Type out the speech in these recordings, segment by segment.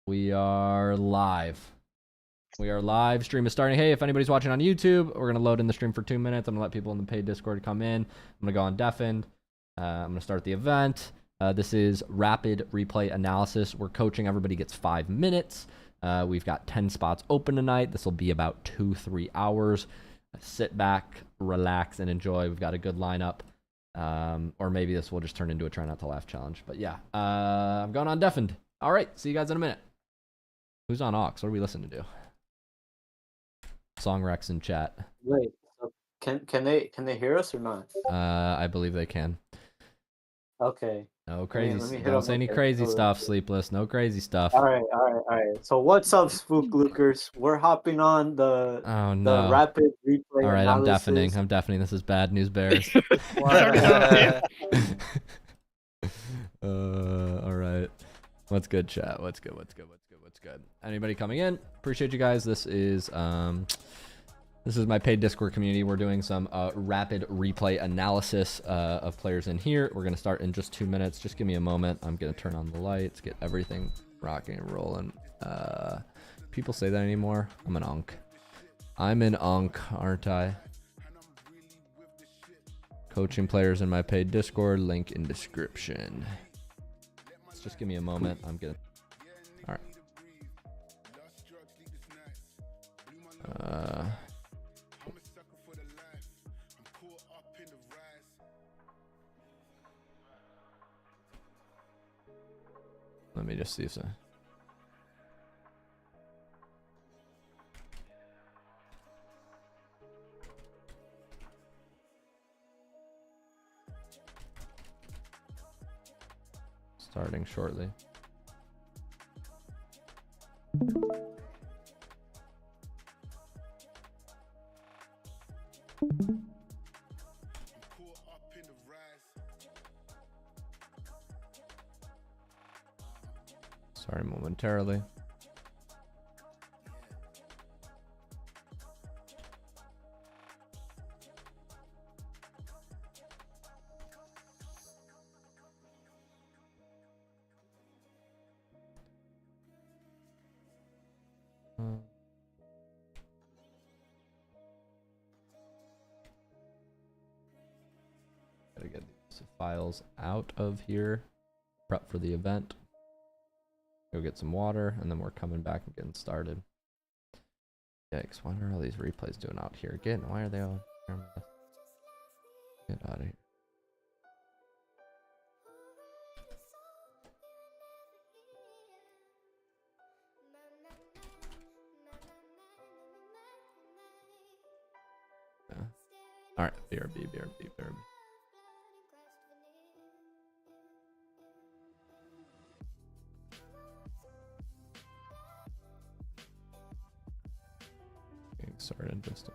We are live. We are live. Stream is starting. Hey, if anybody's watching on YouTube, we're going to load in the stream for 2 minutes. I'm going to let people in the paid Discord come in. I'm going to go on deafened. I'm going to start the event. This is rapid replay analysis. We're coaching. Everybody gets 5 minutes. We've got 10 spots open tonight. This will be about 2-3 hours. Sit back, relax, and enjoy. We've got a good lineup. Or maybe this will just turn into a try not to laugh challenge. But yeah, I'm going on deafened. All right, see you guys in a minute. Who's on aux? What are we listening to? Song Rex in chat. Wait, so can they hear us or not? I believe they can. Okay. No crazy. Let me hit Don't up say my any text. crazy stuff, Sleepless. No crazy stuff. All right. So what's up, spooklukers? We're hopping on the rapid replay. All right, analysis. I'm deafening. This is bad news bears. All right. What's good, chat? What's good? Anybody coming in? Appreciate you guys. This is my paid Discord community. We're doing some rapid replay analysis of players in here. We're gonna start in just 2 minutes. Just give me a moment. I'm gonna turn on the lights, get everything rocking and rolling. People say that anymore? I'm an onk. I'm an onk, aren't I? Coaching players in my paid Discord, link in description. Just give me a moment. I'm gonna. All right. Let me just see if starting shortly. Sorry, momentarily. Gotta get these files out of here. Prep for the event. Go get some water, and then we're coming back and getting started. Yikes, what are all these replays doing out here again? Why are they all... Get out of here. Yeah. Alright, BRB. Started just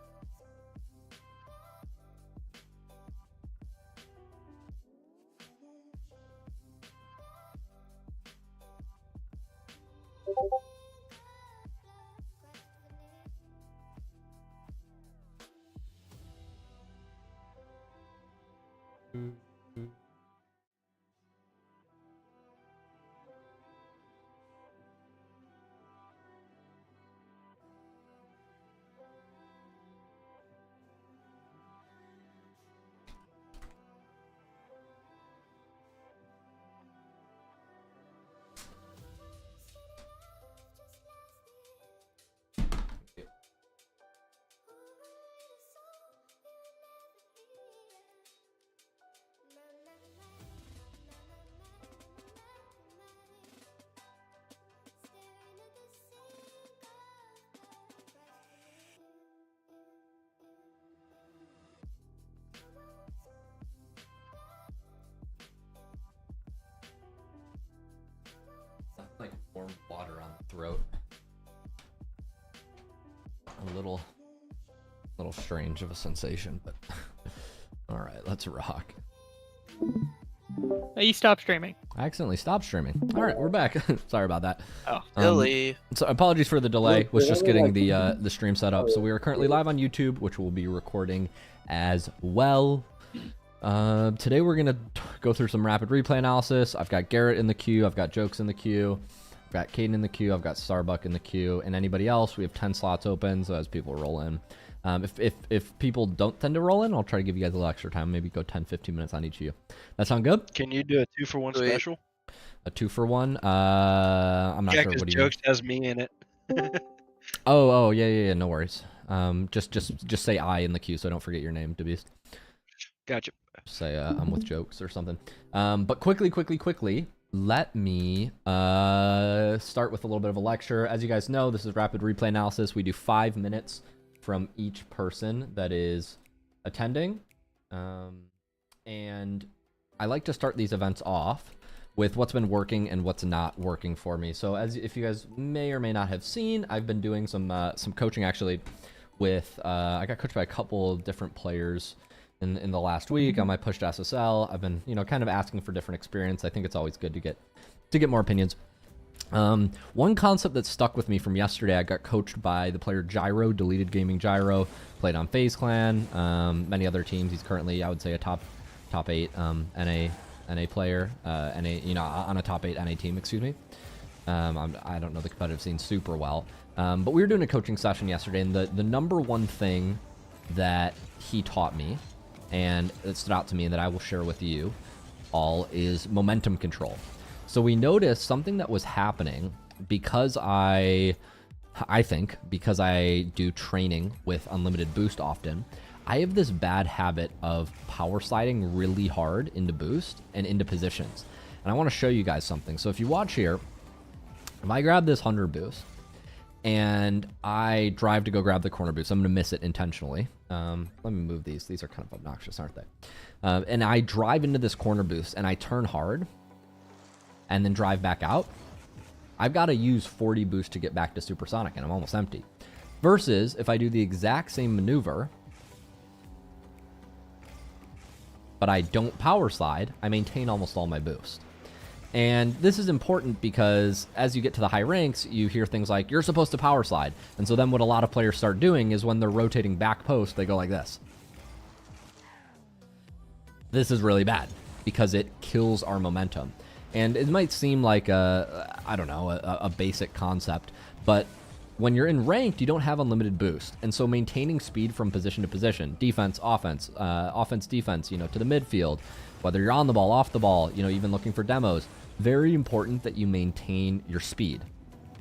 like warm water on the throat. A little strange of a sensation, but all right, let's rock. You stopped streaming. I accidentally stopped streaming. All right, we're back. Sorry about that. Oh, Billy. So apologies for the delay. Was just getting the stream set up. So we are currently live on YouTube, which we'll be recording as well. Today we're gonna go through some rapid replay analysis. I've got Garrett in the queue. I've got Jokes in the queue. got Caden in the queue. I've got Starbuck in the queue. And anybody else, we have 10 slots open. So as people roll in, if people don't tend to roll in, I'll try to give you guys a little extra time. Maybe go 10, 15 minutes on each of you. That sound good? Can you do a 2-for-1 special? A 2-for-1? I'm not sure. What do you Jokes has me in it. Oh, yeah. No worries. Just say I in the queue, so don't forget your name, DeBeast. Gotcha. Say I'm with jokes or something. But quickly, let me start with a little bit of a lecture. As you guys know, this is rapid replay analysis. We do 5 minutes from each person that is attending. And I like to start these events off with what's been working and what's not working for me. So if you guys may or may not have seen, I've been doing some coaching actually with, I got coached by a couple of different players in the last week on my push to SSL. I've been, kind of asking for different experience. I think it's always good to get more opinions. One concept that stuck with me from yesterday, I got coached by the player Gyro, deleted gaming Gyro, played on FaZe Clan, many other teams. He's currently, I would say, a top 8 NA player, on a top 8 NA team, excuse me. I don't know the competitive scene super well, but we were doing a coaching session yesterday, and the number one thing that he taught me, and it stood out to me, and that I will share with you all, is momentum control. So we noticed something that was happening because I think because I do training with unlimited boost often, I have this bad habit of power sliding really hard into boost and into positions. And I want to show you guys something. So if you watch here, if I grab this 100 boost and I drive to go grab the corner boost, I'm going to miss it intentionally. Let me move these. These are kind of obnoxious, aren't they? And I drive into this corner boost and I turn hard and then drive back out. I've got to use 40 boost to get back to supersonic and I'm almost empty. Versus if I do the exact same maneuver, but I don't power slide, I maintain almost all my boost. And this is important because as you get to the high ranks, you hear things like, you're supposed to power slide. And so then what a lot of players start doing is when they're rotating back post, they go like this. This is really bad because it kills our momentum. And it might seem like a basic concept, but when you're in ranked, you don't have unlimited boost. And so maintaining speed from position to position, defense, offense, offense, defense, to the midfield, whether you're on the ball, off the ball, even looking for demos, very important that you maintain your speed.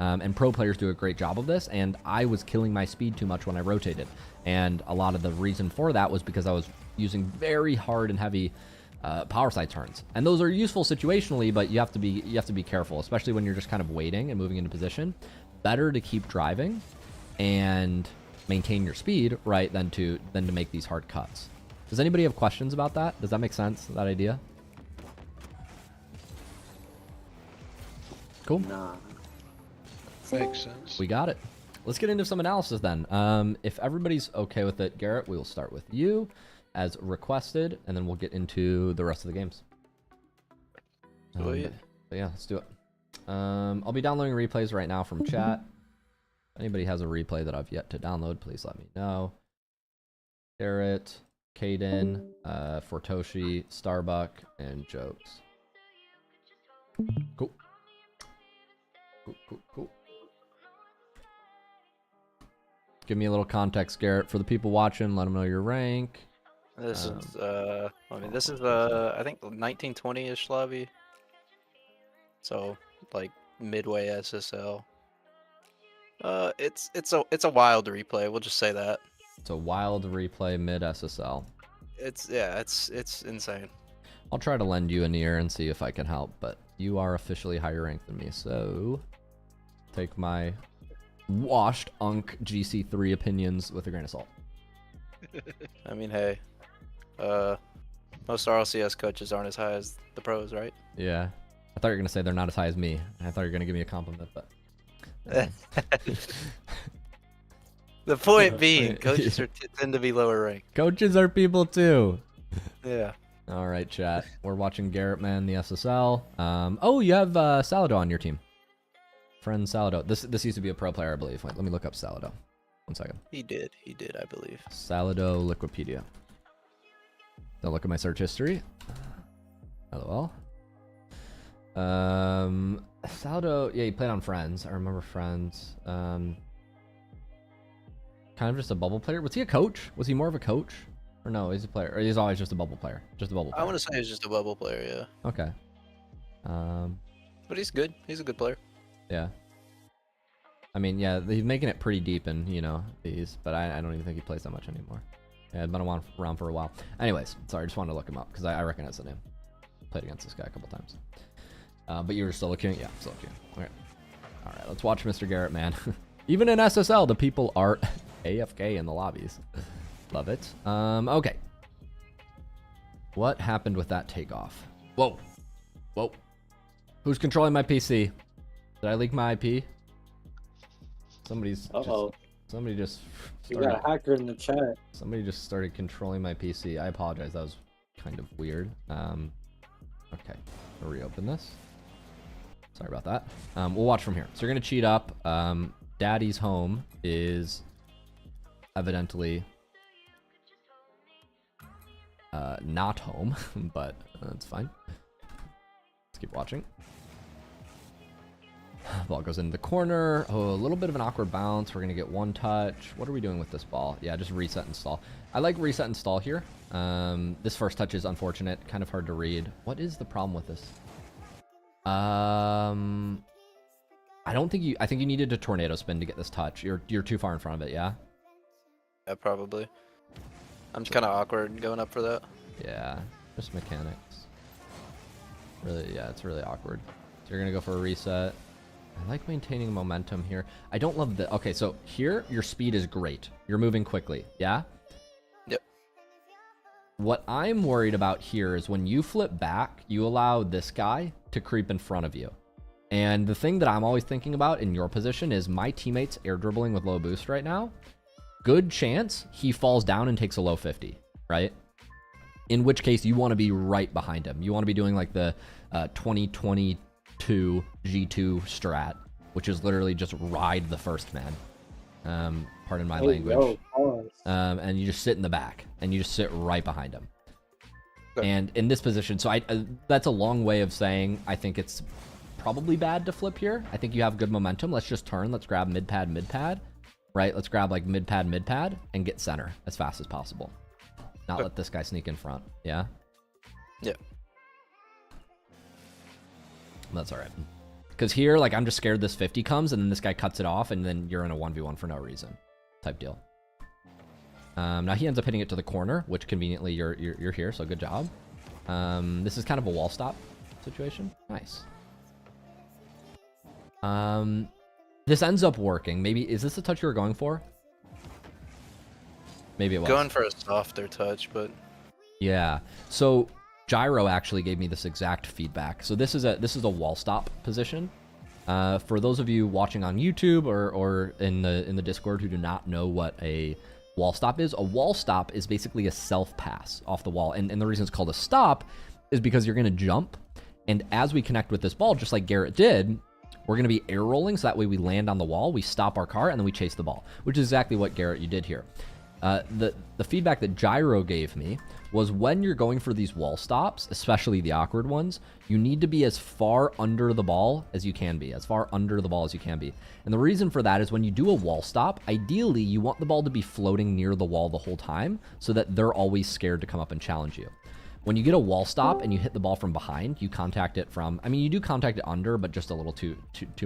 And pro players do a great job of this. And I was killing my speed too much when I rotated. And a lot of the reason for that was because I was using very hard and heavy power slide turns. And those are useful situationally, but you have to be careful, especially when you're just kind of waiting and moving into position. Better to keep driving and maintain your speed, right, than to make these hard cuts. Does anybody have questions about that? Does that make sense, that idea? Cool. Nah. Makes sense. We got it. Let's get into some analysis then. If everybody's okay with it, Garrett, we will start with you as requested, and then we'll get into the rest of the games. But yeah, let's do it. I'll be downloading replays right now from chat. If anybody has a replay that I've yet to download, please let me know. Garrett, Caden, Toshi, Starbuck, and Jokes. Cool. Cool. Give me a little context, Garrett, for the people watching. Let them know your rank. This is I think 1920-ish lobby. So like midway SSL. It's a wild replay. We'll just say that. It's a wild replay mid SSL. It's insane. I'll try to lend you an ear and see if I can help, but you are officially higher ranked than me, so take my washed Unk GC3 opinions with a grain of salt. I mean, hey, most RLCS coaches aren't as high as the pros, right? Yeah. I thought you were going to say they're not as high as me. I thought you were going to give me a compliment, but... The point being, coaches tend to be lower ranked. Coaches are people too. Yeah. All right, chat. We're watching Garrett man the SSL. Oh, you have Salado on your team. Friend Salado. This used to be a pro player, I believe. Wait, let me look up Salado. 1 second. He did, I believe. Salado Liquipedia. Don't look at my search history. LOL. Saldo, yeah, he played on Friends. I remember Friends. Kind of just a bubble player. Was he a coach? Was he more of a coach? Or no, he's a player. Or he's always just a bubble player. Just a bubble player. I want to say he's just a bubble player, yeah. Okay. But he's good. He's a good player. Yeah. I mean, yeah, he's making it pretty deep in, you know, these, but I don't even think he plays that much anymore. Yeah, I've been around for a while. Anyways, sorry, I just wanted to look him up because I recognize the name. Played against this guy a couple times. But you were still looking? Yeah, still looking. Okay. All right, let's watch Mr. Garrett, man. Even in SSL, the people are AFK in the lobbies. Love it. Okay. What happened with that takeoff? Whoa. Whoa. Who's controlling my PC? Did I leak my IP? Somebody just You got a hacker in the chat. Somebody just started controlling my PC. I apologize. That was kind of weird. Okay. I'll reopen this. Sorry about that. We'll watch from here. So you're going to cheat up. Daddy's home is evidently not home, but that's fine. Let's keep watching. Ball goes into the corner. Oh, a little bit of an awkward bounce. We're going to get one touch. What are we doing with this ball? Yeah, just reset and stall. I like reset and stall here. This first touch is unfortunate. Kind of hard to read. What is the problem with this? I don't think I think you needed a tornado spin to get this touch. You're too far in front of it, yeah? Yeah, probably. I'm just kind of awkward going up for that. Yeah, just mechanics. Really, yeah, it's really awkward. So you're going to go for a reset. I like maintaining momentum here. I don't love the... Okay, so here, your speed is great. You're moving quickly, yeah? Yep. What I'm worried about here is when you flip back, you allow this guy to creep in front of you. And the thing that I'm always thinking about in your position is my teammate's air dribbling with low boost right now. Good chance he falls down and takes a low 50, right? In which case, you want to be right behind him. You want to be doing like the 2022 G2 strat, which is literally just ride the first man. Pardon my language. And you just sit in the back, and you just sit right behind him. Okay. And in this position, so that's a long way of saying I think it's probably bad to flip here. I think you have good momentum. Let's just turn. Let's grab mid-pad, right? Let's grab like mid-pad, and get center as fast as possible. Not let this guy sneak in front. Yeah? Yeah. That's all right. Because here, like, I'm just scared this 50 comes, and then this guy cuts it off, and then you're in a 1v1 for no reason type deal. Now he ends up hitting it to the corner, which conveniently you're here, so good job. This is kind of a wall stop situation. Nice. This ends up working. Maybe, is this the touch you were going for? Maybe it was. Going for a softer touch, but... Yeah. So Gyro actually gave me this exact feedback. So this is a wall stop position. For those of you watching on YouTube or in the Discord who do not know what a wall stop is basically a self pass off the wall. And the reason it's called a stop is because you're going to jump. And as we connect with this ball, just like Garrett did, we're going to be air rolling. So that way we land on the wall, we stop our car, and then we chase the ball, which is exactly what Garrett, you did here. The feedback that Gyro gave me was when you're going for these wall stops, especially the awkward ones, you need to be as far under the ball as you can be, And the reason for that is when you do a wall stop, ideally you want the ball to be floating near the wall the whole time so that they're always scared to come up and challenge you. When you get a wall stop and you hit the ball from behind, you contact it from, I mean, you do contact it under, but just a little too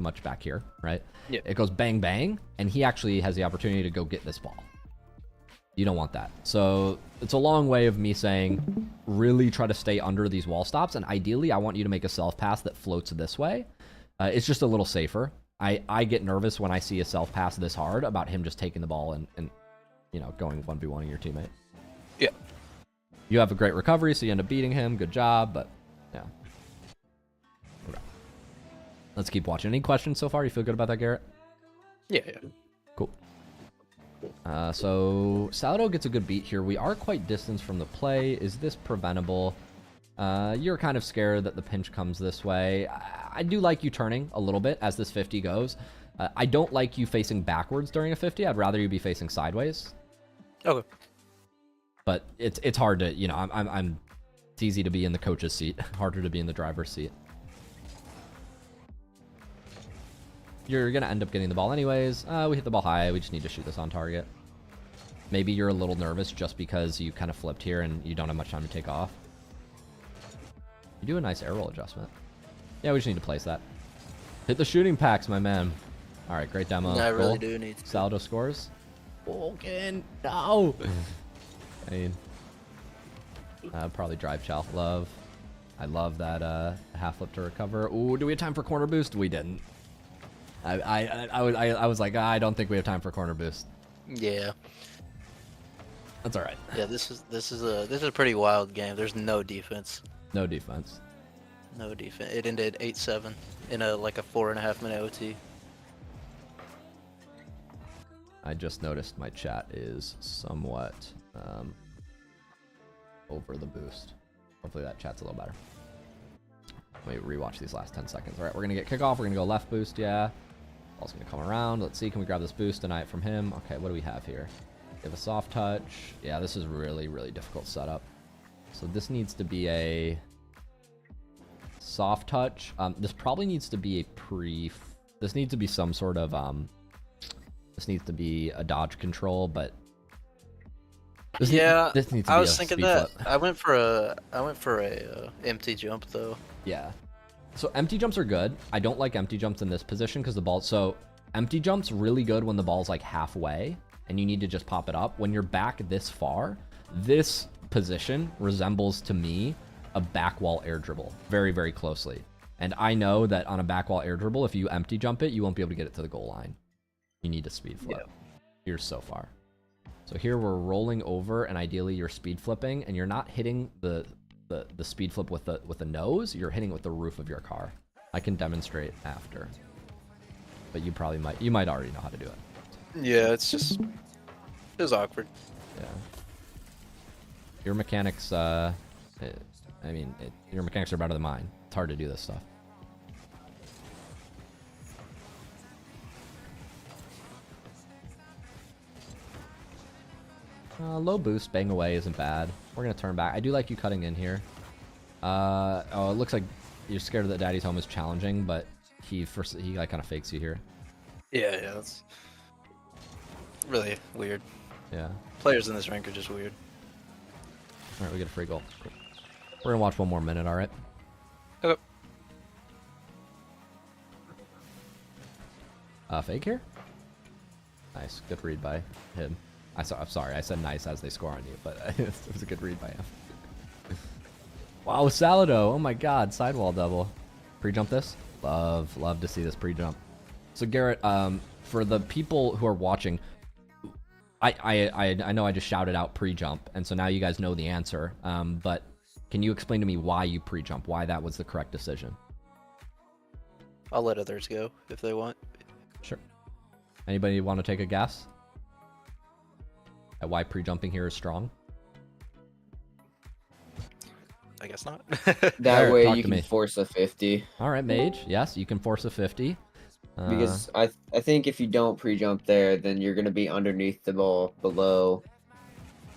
much back here, right? Yeah. It goes bang, bang, and he actually has the opportunity to go get this ball. You don't want that. So it's a long way of me saying, really try to stay under these wall stops. And ideally, I want you to make a self pass that floats this way. It's just a little safer. I get nervous when I see a self pass this hard about him just taking the ball and you know, going 1v1ing your teammate. Yeah. You have a great recovery, so you end up beating him. Good job, but yeah. Okay. Let's keep watching. Any questions so far? You feel good about that, Garrett? Yeah. Cool. So Saldo gets a good beat here. We are quite distanced from the play. Is this preventable? You're kind of scared that the pinch comes this way. I do like you turning a little bit as this 50 goes. I don't like you facing backwards during a 50. I'd rather you be facing sideways. Okay. But it's hard to, you know, it's easy to be in the coach's seat, harder to be in the driver's seat. you're gonna end up getting the ball anyways. We hit the ball high. We just need to shoot this on target. Maybe you're a little nervous just because you kind of flipped here and you don't have much time to take off. You do a nice air roll adjustment. Yeah, we just need to place that. Hit the shooting packs, my man. All right, great demo. I really Goal. do need to. Saldo scores. Vulcan, no. I mean, probably drive chow. Love. I love that half flip to recover. Ooh, do we have time for corner boost? We didn't. I was like, I don't think we have time for corner boost. Yeah. That's all right. Yeah, this is a pretty wild game. There's no defense. No defense. No defense. It ended 8-7 in a 4.5 minute OT. I just noticed my chat is somewhat over the boost. Hopefully that chat's a little better. Let me rewatch these last 10 seconds. All right, we're gonna get kickoff. We're gonna go left boost. Yeah. Ball's gonna come around. Let's see. Can we grab this boost tonight from him? Okay. What do we have here? We have a soft touch. Yeah, this is really, really difficult setup. So this needs to be a soft touch. This probably needs to be a this needs to be some sort of this needs to be a dodge control, but this needs to be I was a thinking speed that. flip. I went for a empty jump though. Yeah. So empty jumps are good. I don't like empty jumps in this position because the ball. So empty jumps really good when the ball's like halfway and you need to just pop it up. When you're back this far, this position resembles to me a back wall air dribble very, very closely. And I know that on a back wall air dribble, if you empty jump it, you won't be able to get it to the goal line. You need to speed flip. Yeah. You're so far. So here we're rolling over, and ideally you're speed flipping, and you're not hitting the speed flip with the nose. You're hitting it with the roof of your car. I can demonstrate after, but you might already know how to do it. Yeah, it was awkward. Yeah. Your mechanics, your mechanics are better than mine. It's hard to do this stuff. Low boost, bang away isn't bad. We're gonna turn back. I do like you cutting in here. Oh, it looks like you're scared that Daddy's Home is challenging, but he like kind of fakes you here. Yeah, that's really weird. Yeah. Players in this rank are just weird. All right, we get a free goal. We're gonna watch one more minute. All right. Okay. Fake here. Nice, good read by him. I'm sorry, I said nice as they score on you, but it was a good read by him. Wow, Salado, oh my god, sidewall double. Pre-jump this? Love to see this pre-jump. So Garrett, for the people who are watching, I know I just shouted out pre-jump, and so now you guys know the answer, but can you explain to me why you pre-jump, why that was the correct decision? I'll let others go if they want. Sure. Anybody want to take a guess at why pre-jumping here is strong? I guess not. That Garrett, way talk you to can me. force a 50. All right, Mage. Yes, you can force a 50. Because I think if you don't pre-jump there, then you're going to be underneath the ball below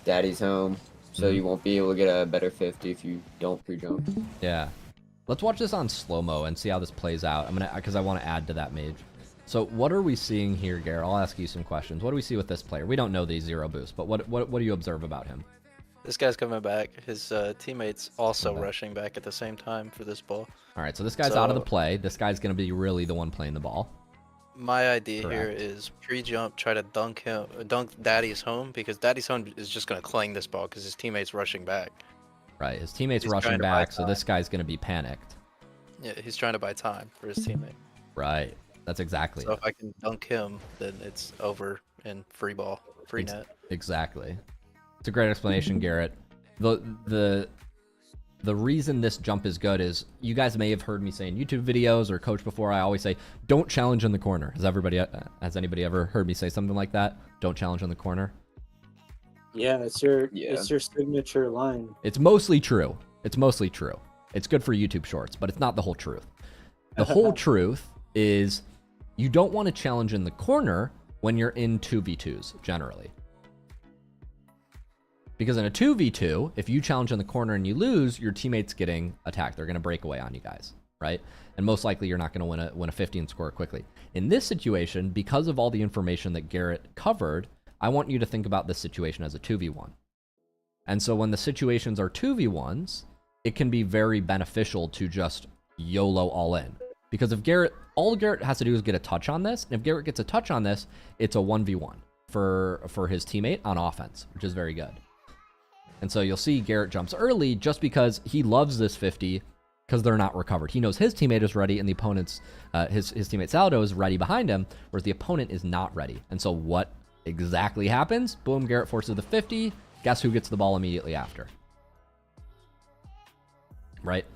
Daddy's Home. So you won't be able to get a better 50 if you don't pre-jump. Yeah. Let's watch this on slow-mo and see how this plays out. Because I want to add to that, Mage. So what are we seeing here, Garrett? I'll ask you some questions. What do we see with this player? We don't know the zero boost, but what do you observe about him? This guy's coming back. His teammates also rushing back at the same time for this ball. All right, so this guy's out of the play. This guy's going to be really the one playing the ball. My idea Correct. here is pre-jump, try to dunk Daddy's Home, because Daddy's Home is just going to clang this ball because his teammate's rushing back. Right, his teammate's He's rushing trying to buy back, so this guy's going to be panicked. Yeah, he's trying to buy time for his teammate. Right, that's exactly So it. if I can dunk him, then it's over and free ball, free net. Exactly. It's a great explanation, Garrett. The reason this jump is good is you guys may have heard me say in YouTube videos or coach before. I always say, don't challenge in the corner. Has anybody ever heard me say something like that? Don't challenge in the corner. Yeah, it's your signature line. It's mostly true. It's mostly true. It's good for YouTube shorts, but it's not the whole truth. The whole truth is you don't want to challenge in the corner when you're in 2v2s generally. Because in a 2v2, if you challenge in the corner and you lose, your teammate's getting attacked. They're going to break away on you guys. right? And most likely you're not going to win a 50 and score it quickly. In this situation, because of all the information that Garrett covered, I want you to think about this situation as a 2v1. And so when the situations are 2v1s, it can be very beneficial to just YOLO all in. Because if all Garrett has to do is get a touch on this, and if Garrett gets a touch on this, it's a 1v1 for his teammate on offense, which is very good. And so you'll see Garrett jumps early just because he loves this 50 because they're not recovered. He knows his teammate is ready and the opponent's, his teammate Saldo is ready behind him, whereas the opponent is not ready. And so what exactly happens? Boom, Garrett forces the 50. Guess who gets the ball immediately after? Right?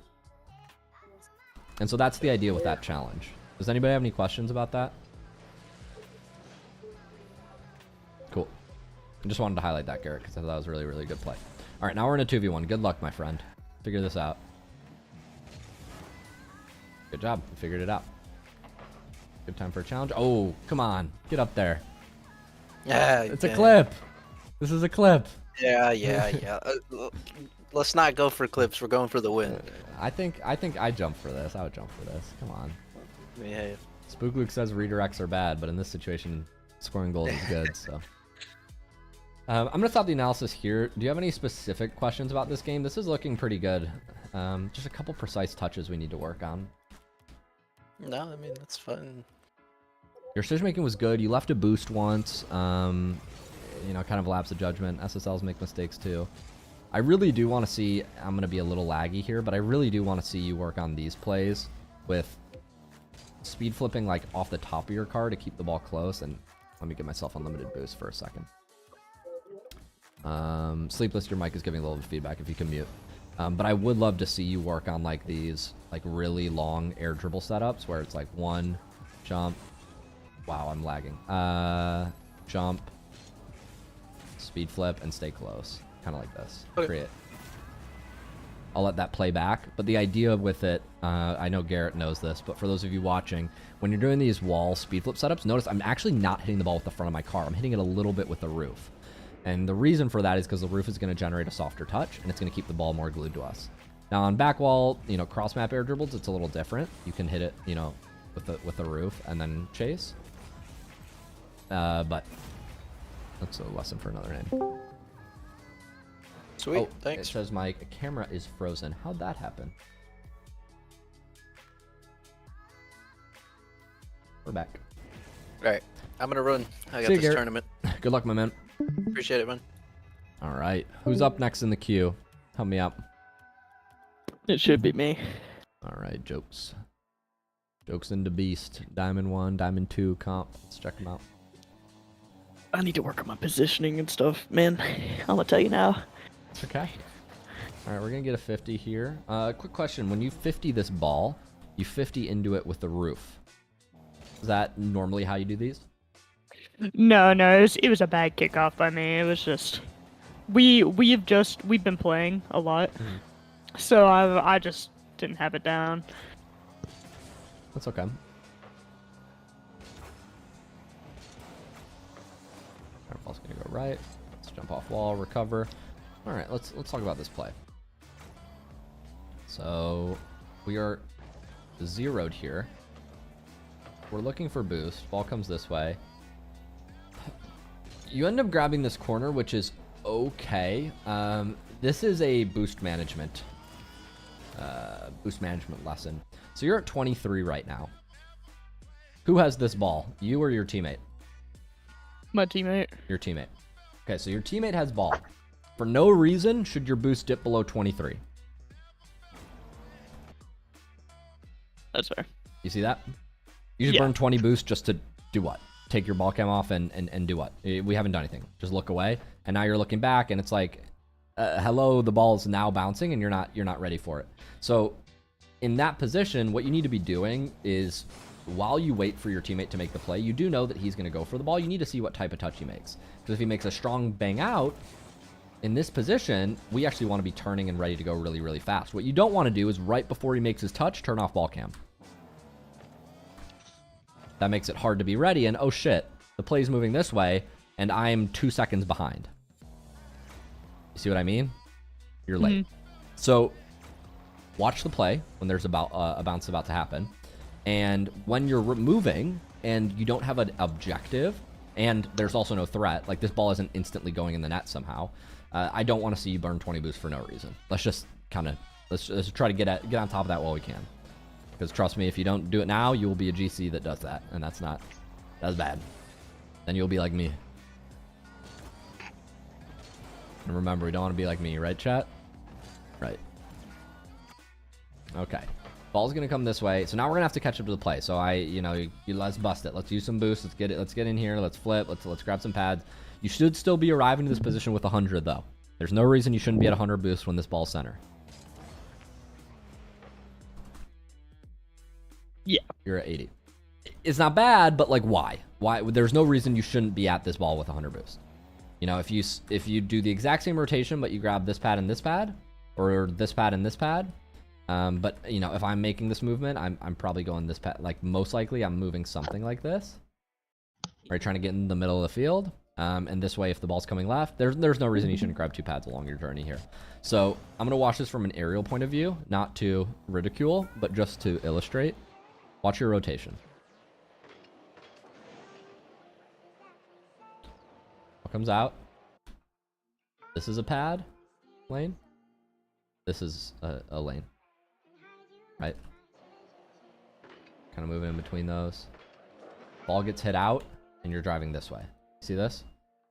And so that's the idea with that challenge. Does anybody have any questions about that? Cool. I just wanted to highlight that, Garrett, because I thought that was a really, really good play. All right, now we're in a 2v1. Good luck, my friend. Figure this out. Good job. You figured it out. Good time for a challenge. Oh, come on. Get up there. Yeah, It's a clip. This is a clip. Yeah. Let's not go for clips. We're going for the win. I think I jump for this. I would jump for this. Come on. Yeah. Spookluke says redirects are bad, but in this situation, scoring goals is good. So I'm gonna stop the analysis here. Do you have any specific questions about this game? This is looking pretty good. Just a couple precise touches we need to work on. No, I mean that's fun. Your decision making was good. You left a boost once. You know, kind of lapse of judgment. SSLs make mistakes too. I really do want to see, I'm going to be a little laggy here, but I really do want to see you work on these plays with speed flipping like off the top of your car to keep the ball close. And let me give myself unlimited boost for a second. Sleepless, your mic is giving a little bit of feedback if you can mute. But I would love to see you work on like these like really long air dribble setups where it's like one jump. Wow, I'm lagging. Jump, speed flip, and stay close. Kind of like this. Okay. Create. I'll let that play back. But the idea with it, I know Garrett knows this, but for those of you watching, when you're doing these wall speed flip setups, notice I'm actually not hitting the ball with the front of my car. I'm hitting it a little bit with the roof. And the reason for that is because the roof is going to generate a softer touch, and it's going to keep the ball more glued to us. Now on back wall, you know, cross map air dribbles, it's a little different. You can hit it, you know, with the roof and then chase. But that's a lesson for another name. Sweet, Oh, thanks. It says my camera is frozen. How'd that happen? We're back. All right, I'm gonna run. I got See you, this Garrett. tournament. Good luck, my man. Appreciate it, man. All right. Who's up next in the queue? Help me up. It should be me. All right, jokes. Jokes into Beast. Diamond 1, Diamond 2 comp. Let's check them out. I need to work on my positioning and stuff, man. I'm gonna tell you now. It's okay. All right, we're going to get a 50 here. Quick question. When you 50 this ball, you 50 into it with the roof. Is that normally how you do these? No, it was a bad kickoff by me. It was just we've been playing a lot, so I just didn't have it down. That's okay. Ball's gonna go right. Let's jump off wall, recover. All right, let's talk about this play. So we are zeroed here. We're looking for boost. Ball comes this way. You end up grabbing this corner, which is okay. This is a boost management lesson. So you're at 23 right now. Who has this ball? You or your teammate? My teammate. Your teammate. Okay, so your teammate has ball. For no reason should your boost dip below 23. That's fair. You see that? You just burn 20 boost just to do what? Take your ball cam off and do what? We haven't done anything. Just look away. And now you're looking back and it's like, hello, the ball is now bouncing and you're not ready for it. So in that position, what you need to be doing is while you wait for your teammate to make the play, you do know that he's going to go for the ball. You need to see what type of touch he makes. Because if he makes a strong bang out, in this position, we actually want to be turning and ready to go really, really fast. What you don't want to do is right before he makes his touch, turn off ball cam. That makes it hard to be ready, and oh shit, the play's moving this way, and I'm 2 seconds behind. You see what I mean? You're late. So watch the play when there's a bounce about to happen. And when you're moving and you don't have an objective, and there's also no threat, like this ball isn't instantly going in the net somehow, I don't want to see you burn 20 boosts for no reason. Let's just kind of, let's try to get on top of that while we can. Because trust me, if you don't do it now, you will be a GC that does that. And that's bad. Then you'll be like me. And remember, we don't want to be like me, right, chat? Right. Okay. Ball's gonna come this way. So now we're gonna have to catch up to the play. So let's bust it. Let's use some boost. Let's get it. Let's get in here. Let's flip. Let's grab some pads. You should still be arriving to this position with 100 though. There's no reason you shouldn't be at 100 boost when this ball's center. Yeah. You're at 80. It's not bad, but like why? Why? There's no reason you shouldn't be at this ball with 100 boost. You know, if you do the exact same rotation, but you grab this pad and this pad, or this pad and this pad. But you know, if I'm making this movement, I'm probably going this pad. Like most likely, I'm moving something like this, right? Trying to get in the middle of the field. And this way, if the ball's coming left, there's no reason you shouldn't grab 2 pads along your journey here. So I'm gonna watch this from an aerial point of view, not to ridicule, but just to illustrate. Watch your rotation. What comes out? This is a pad lane. This is a lane. Right? Kind of moving in between those. Ball gets hit out, and you're driving this way. See this?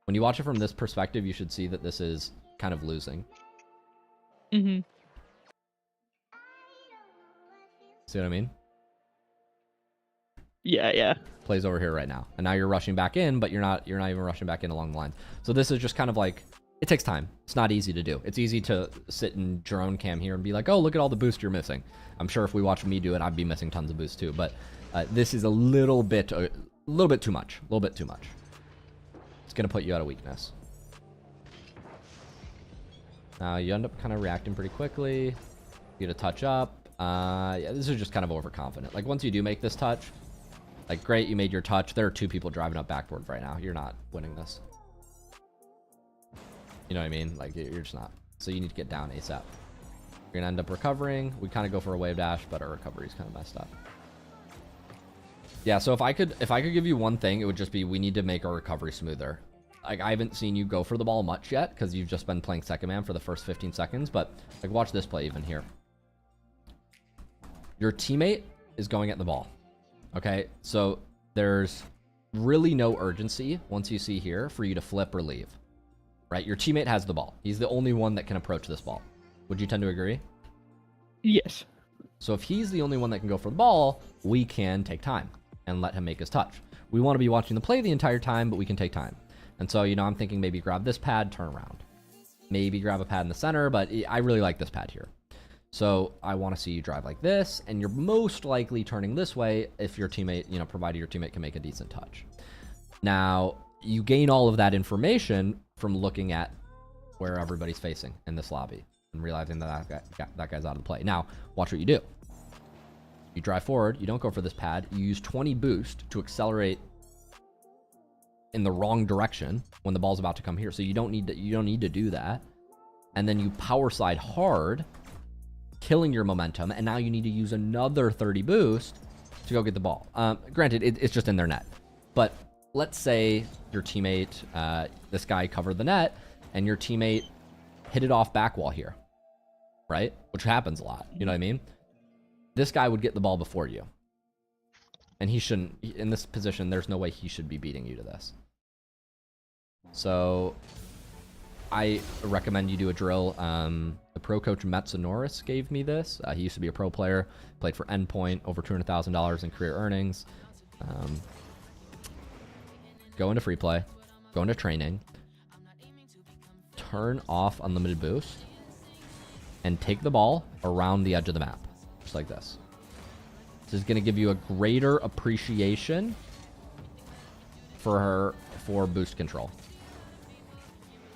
When you watch it from this perspective, you should see that this is kind of losing. Mm-hmm. See what I mean? Yeah. Plays over here right now, and now you're rushing back in, but you're not even rushing back in along the line. So this is just kind of like, it takes time. It's not easy to do. It's easy to sit in your own cam here and be like, oh, look at all the boost you're missing. I'm sure if we watch me do it, I'd be missing tons of boost too. But this is a little bit too much. A little bit too much. It's gonna put you at a weakness. You end up kind of reacting pretty quickly. You get a touch up. Yeah, this is just kind of overconfident. Like once you do make this touch, like great, you made your touch. There are 2 people driving up backboard right now. You're not winning this. You know what I mean? Like you're just not. So you need to get down ASAP. You're gonna end up recovering. We kind of go for a wave dash, but our recovery is kind of messed up. Yeah, so if I could give you one thing, it would just be we need to make our recovery smoother. Like I haven't seen you go for the ball much yet because you've just been playing second man for the first 15 seconds, but like watch this play even here. Your teammate is going at the ball. Okay, so there's really no urgency once you see here for you to flip or leave. Right? Your teammate has the ball. He's the only one that can approach this ball. Would you tend to agree? Yes. So if he's the only one that can go for the ball, we can take time and let him make his touch. We want to be watching the play the entire time, but we can take time. And so, you know, I'm thinking maybe grab this pad, turn around. Maybe grab a pad in the center, but I really like this pad here. So I want to see you drive like this, and you're most likely turning this way if your teammate, you know, provided your teammate can make a decent touch. Now, you gain all of that information from looking at where everybody's facing in this lobby and realizing that that guy's out of the play. Now, watch what you do. You drive forward, you don't go for this pad, you use 20 boost to accelerate in the wrong direction when the ball's about to come here. So you don't need to do that. And then you power slide hard, killing your momentum, and now you need to use another 30 boost to go get the ball. Granted, it's just in their net. But let's say your teammate, this guy covered the net, and your teammate hit it off back wall here, right? Which happens a lot, you know what I mean? This guy would get the ball before you. And he shouldn't, in this position, there's no way he should be beating you to this. So I recommend you do a drill. The pro coach Metsonoris gave me this. He used to be a pro player, played for Endpoint, over $200,000 in career earnings. Go into free play, go into training, turn off unlimited boost, and take the ball around the edge of the map, just like this. This is going to give you a greater appreciation for boost control.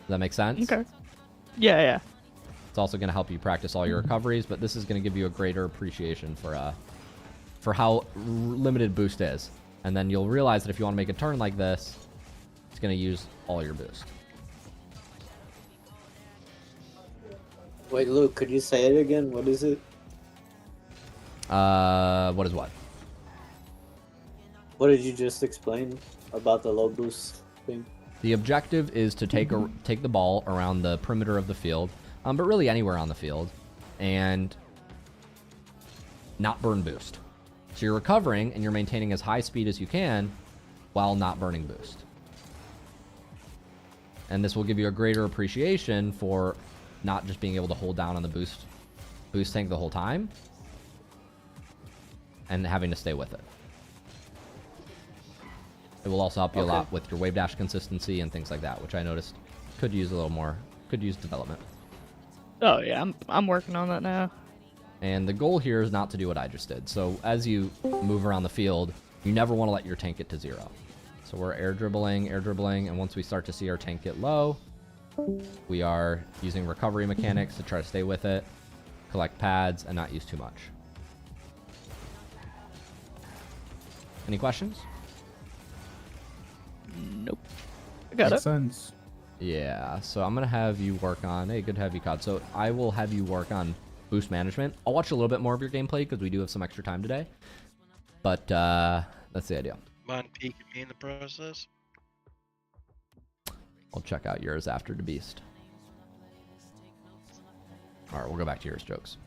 Does that make sense? Okay. Yeah. It's also going to help you practice all your recoveries, but this is going to give you a greater appreciation for how limited boost is. And then you'll realize that if you want to make a turn like this, it's going to use all your boost. Wait, Luke, could you say it again? What is it? What is what? What did you just explain about the low boost thing? The objective is to take the ball around the perimeter of the field, but really anywhere on the field, and not burn boost. So you're recovering and you're maintaining as high speed as you can while not burning boost. And this will give you a greater appreciation for not just being able to hold down on the boost tank the whole time and having to stay with it. It will also help you a lot with your wave dash consistency and things like that, which I noticed could use a little more, could use development. Oh yeah, I'm working on that now. And the goal here is not to do what I just did. So as you move around the field, you never want to let your tank get to 0. So we're air dribbling, and once we start to see our tank get low, we are using recovery mechanics to try to stay with it, collect pads, and not use too much. Any questions? Nope. I got Makes it. sense. Yeah, so I'm going to have you work on... Hey, good to have you, COD. So I will have you work on boost management. I'll watch a little bit more of your gameplay because we do have some extra time today. But that's the idea. Mind peeking me in the process? I'll check out yours after the beast. All right, we'll go back to yours, jokes.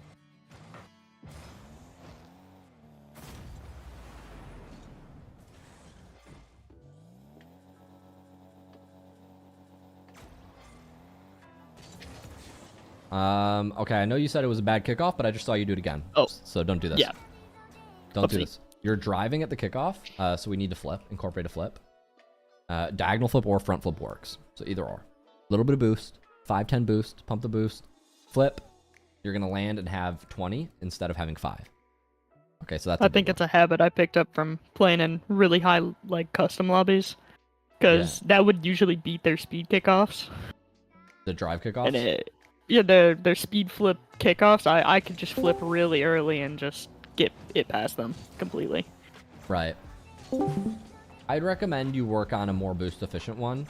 Okay, I know you said it was a bad kickoff, but I just saw you do it again. Oh. So don't do this. Yeah. Don't do Oopsie. this. You're driving at the kickoff, so we need to flip, incorporate a flip. Diagonal flip or front flip works. So either or. A little bit of boost, 5-10 boost, pump the boost, flip. You're going to land and have 20 instead of having 5. Okay, so that's I think it's a habit I picked up from playing in really high like custom lobbies, because that would usually beat their speed kickoffs. the drive kickoffs. And their speed flip kickoffs. I could just flip really early and just get it past them completely. Right. I'd recommend you work on a more boost efficient one,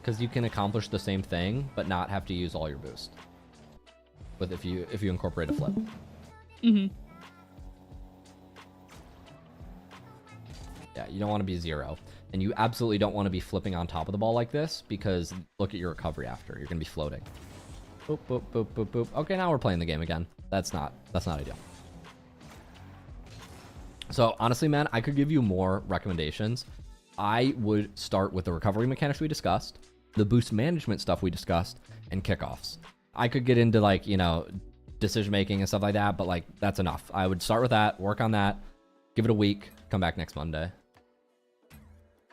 because you can accomplish the same thing but not have to use all your boost with if you incorporate a flip. Mhm. Yeah, you don't want to be 0, and you absolutely don't want to be flipping on top of the ball like this, because look at your recovery after. You're gonna be floating. Boop boop boop boop boop. Okay, now we're playing the game again. That's not ideal. So honestly, man, I could give you more recommendations. I would start with the recovery mechanics we discussed, the boost management stuff we discussed, and kickoffs. I could get into like, decision making and stuff like that, but like that's enough. I would start with that, work on that, give it a week, come back next Monday,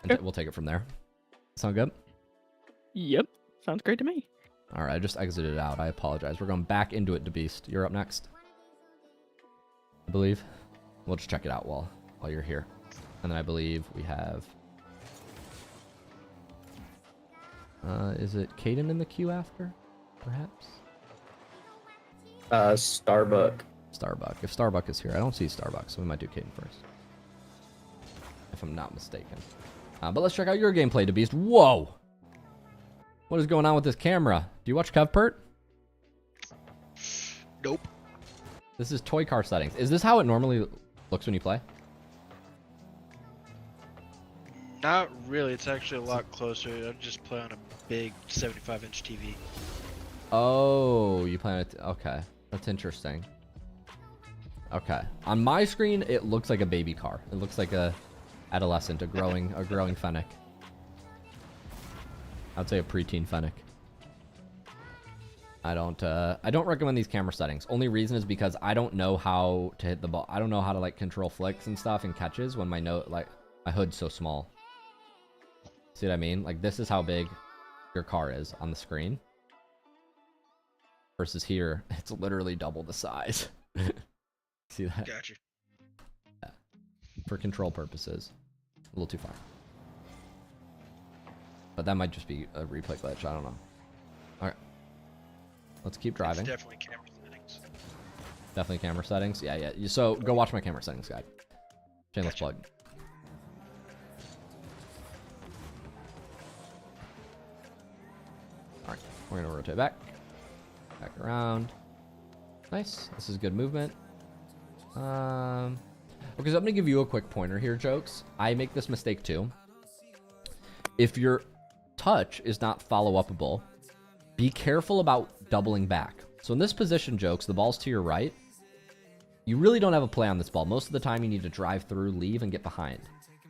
and we'll take it from there. Sound good? Yep. Sounds great to me. All right, I just exited out. I apologize. We're going back into it, DeBeast. You're up next, I believe. We'll just check it out while you're here. And then I believe we have... is it Caden in the queue after, perhaps? Starbuck. Starbuck. If Starbuck is here, I don't see Starbuck, so we might do Caden first. If I'm not mistaken. But let's check out your gameplay, DeBeast. Whoa! What is going on with this camera? Do you watch KevPert? Nope. This is toy car settings. Is this how it normally looks when you play? Not really. It's actually a lot closer. I just play on a big 75-inch TV. Oh, you play on it. Okay, that's interesting. Okay, on my screen, it looks like a baby car. It looks like a adolescent, a growing fennec. I'd say a preteen fennec. I don't recommend these camera settings. Only reason is because I don't know how to hit the ball. I don't know how to like control flicks and stuff and catches when my hood's so small. See what I mean? Like this is how big your car is on the screen. Versus here, it's literally double the size. See that? Gotcha. Yeah. For control purposes. A little too far. But that might just be a replay glitch. I don't know. Alright. Let's keep driving. It's definitely camera settings. Definitely camera settings. Yeah. So go watch my camera settings guide. Shameless plug. Alright. We're going to rotate back. Back around. Nice. This is good movement. Okay, so I'm gonna give you a quick pointer here, Jokes. I make this mistake too. If your touch is not follow-upable, be careful about doubling back. So in this position, Jokes, the ball's to your right. You really don't have a play on this ball. Most of the time, you need to drive through, leave, and get behind.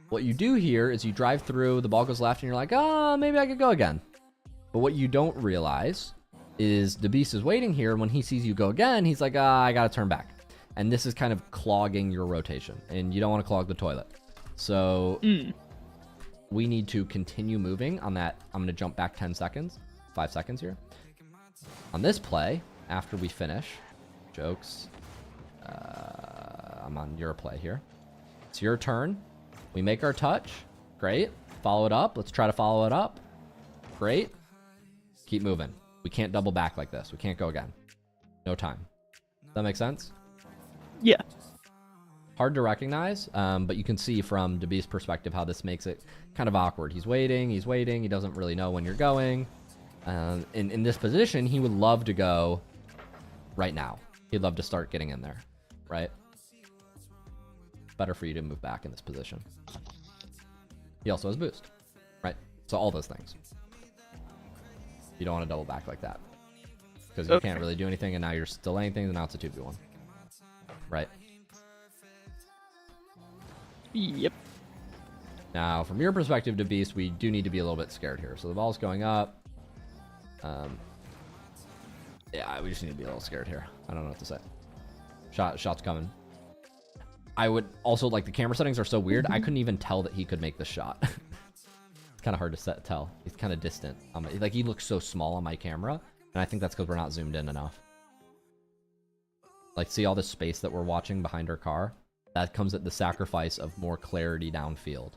What you do here is you drive through, the ball goes left, and you're like, oh, maybe I could go again. But what you don't realize is the beast is waiting here, and when he sees you go again, he's like, I gotta turn back. And this is kind of clogging your rotation, and you don't want to clog the toilet. So we need to continue moving on that. I'm going to jump back 10 seconds, 5 seconds here. On this play, after we finish, Jokes, I'm on your play here. It's your turn. We make our touch. Great. Follow it up. Let's try to follow it up. Great. Keep moving. We can't double back like this. We can't go again. No time. Does that make sense? Yeah. Hard to recognize, but you can see from DeBeast's perspective how this makes it kind of awkward. He's waiting. He doesn't really know when you're going. In this position, he would love to go right now. He'd love to start getting in there, right? Better for you to move back in this position. He also has boost, right? So all those things. You don't want to double back like that because you can't really do anything, and now you're delaying things, and now it's a 2v1, right? Yep. Now, from your perspective, DeBeast, we do need to be a little bit scared here. So the ball's going up. Yeah, we just need to be a little scared here. I don't know what to say. Shot's coming. I would also, like, the camera settings are so weird. I couldn't even tell that he could make the shot. It's kind of hard to tell. He's kind of distant. Like, he looks so small on my camera, and I think that's because we're not zoomed in enough. Like, see all this space that we're watching behind our car? That comes at the sacrifice of more clarity downfield.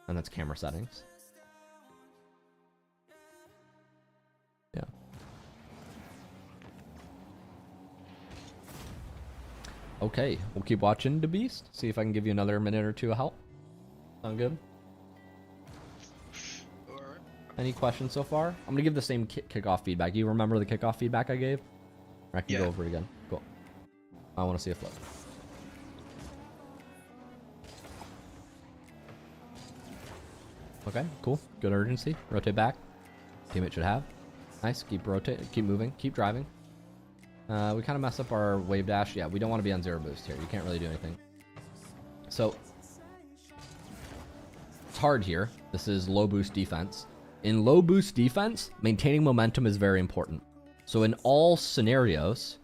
And that's camera settings. Yeah. Okay, we'll keep watching DeBeast. See if I can give you another minute or two of help. Sound good? Alright. Any questions so far? I'm going to give the same kickoff feedback. You remember the kickoff feedback I gave? Or I can go over it again. Cool. I want to see a flip. Okay, cool. Good urgency. Rotate back. Teammate should have. Nice. Keep rotating. Keep moving. Keep driving. We kind of mess up our wave dash. Yeah, we don't want to be on 0 boost here. You can't really do anything. So, it's hard here. This is low boost defense. In low boost defense, maintaining momentum is very important. So in all scenarios,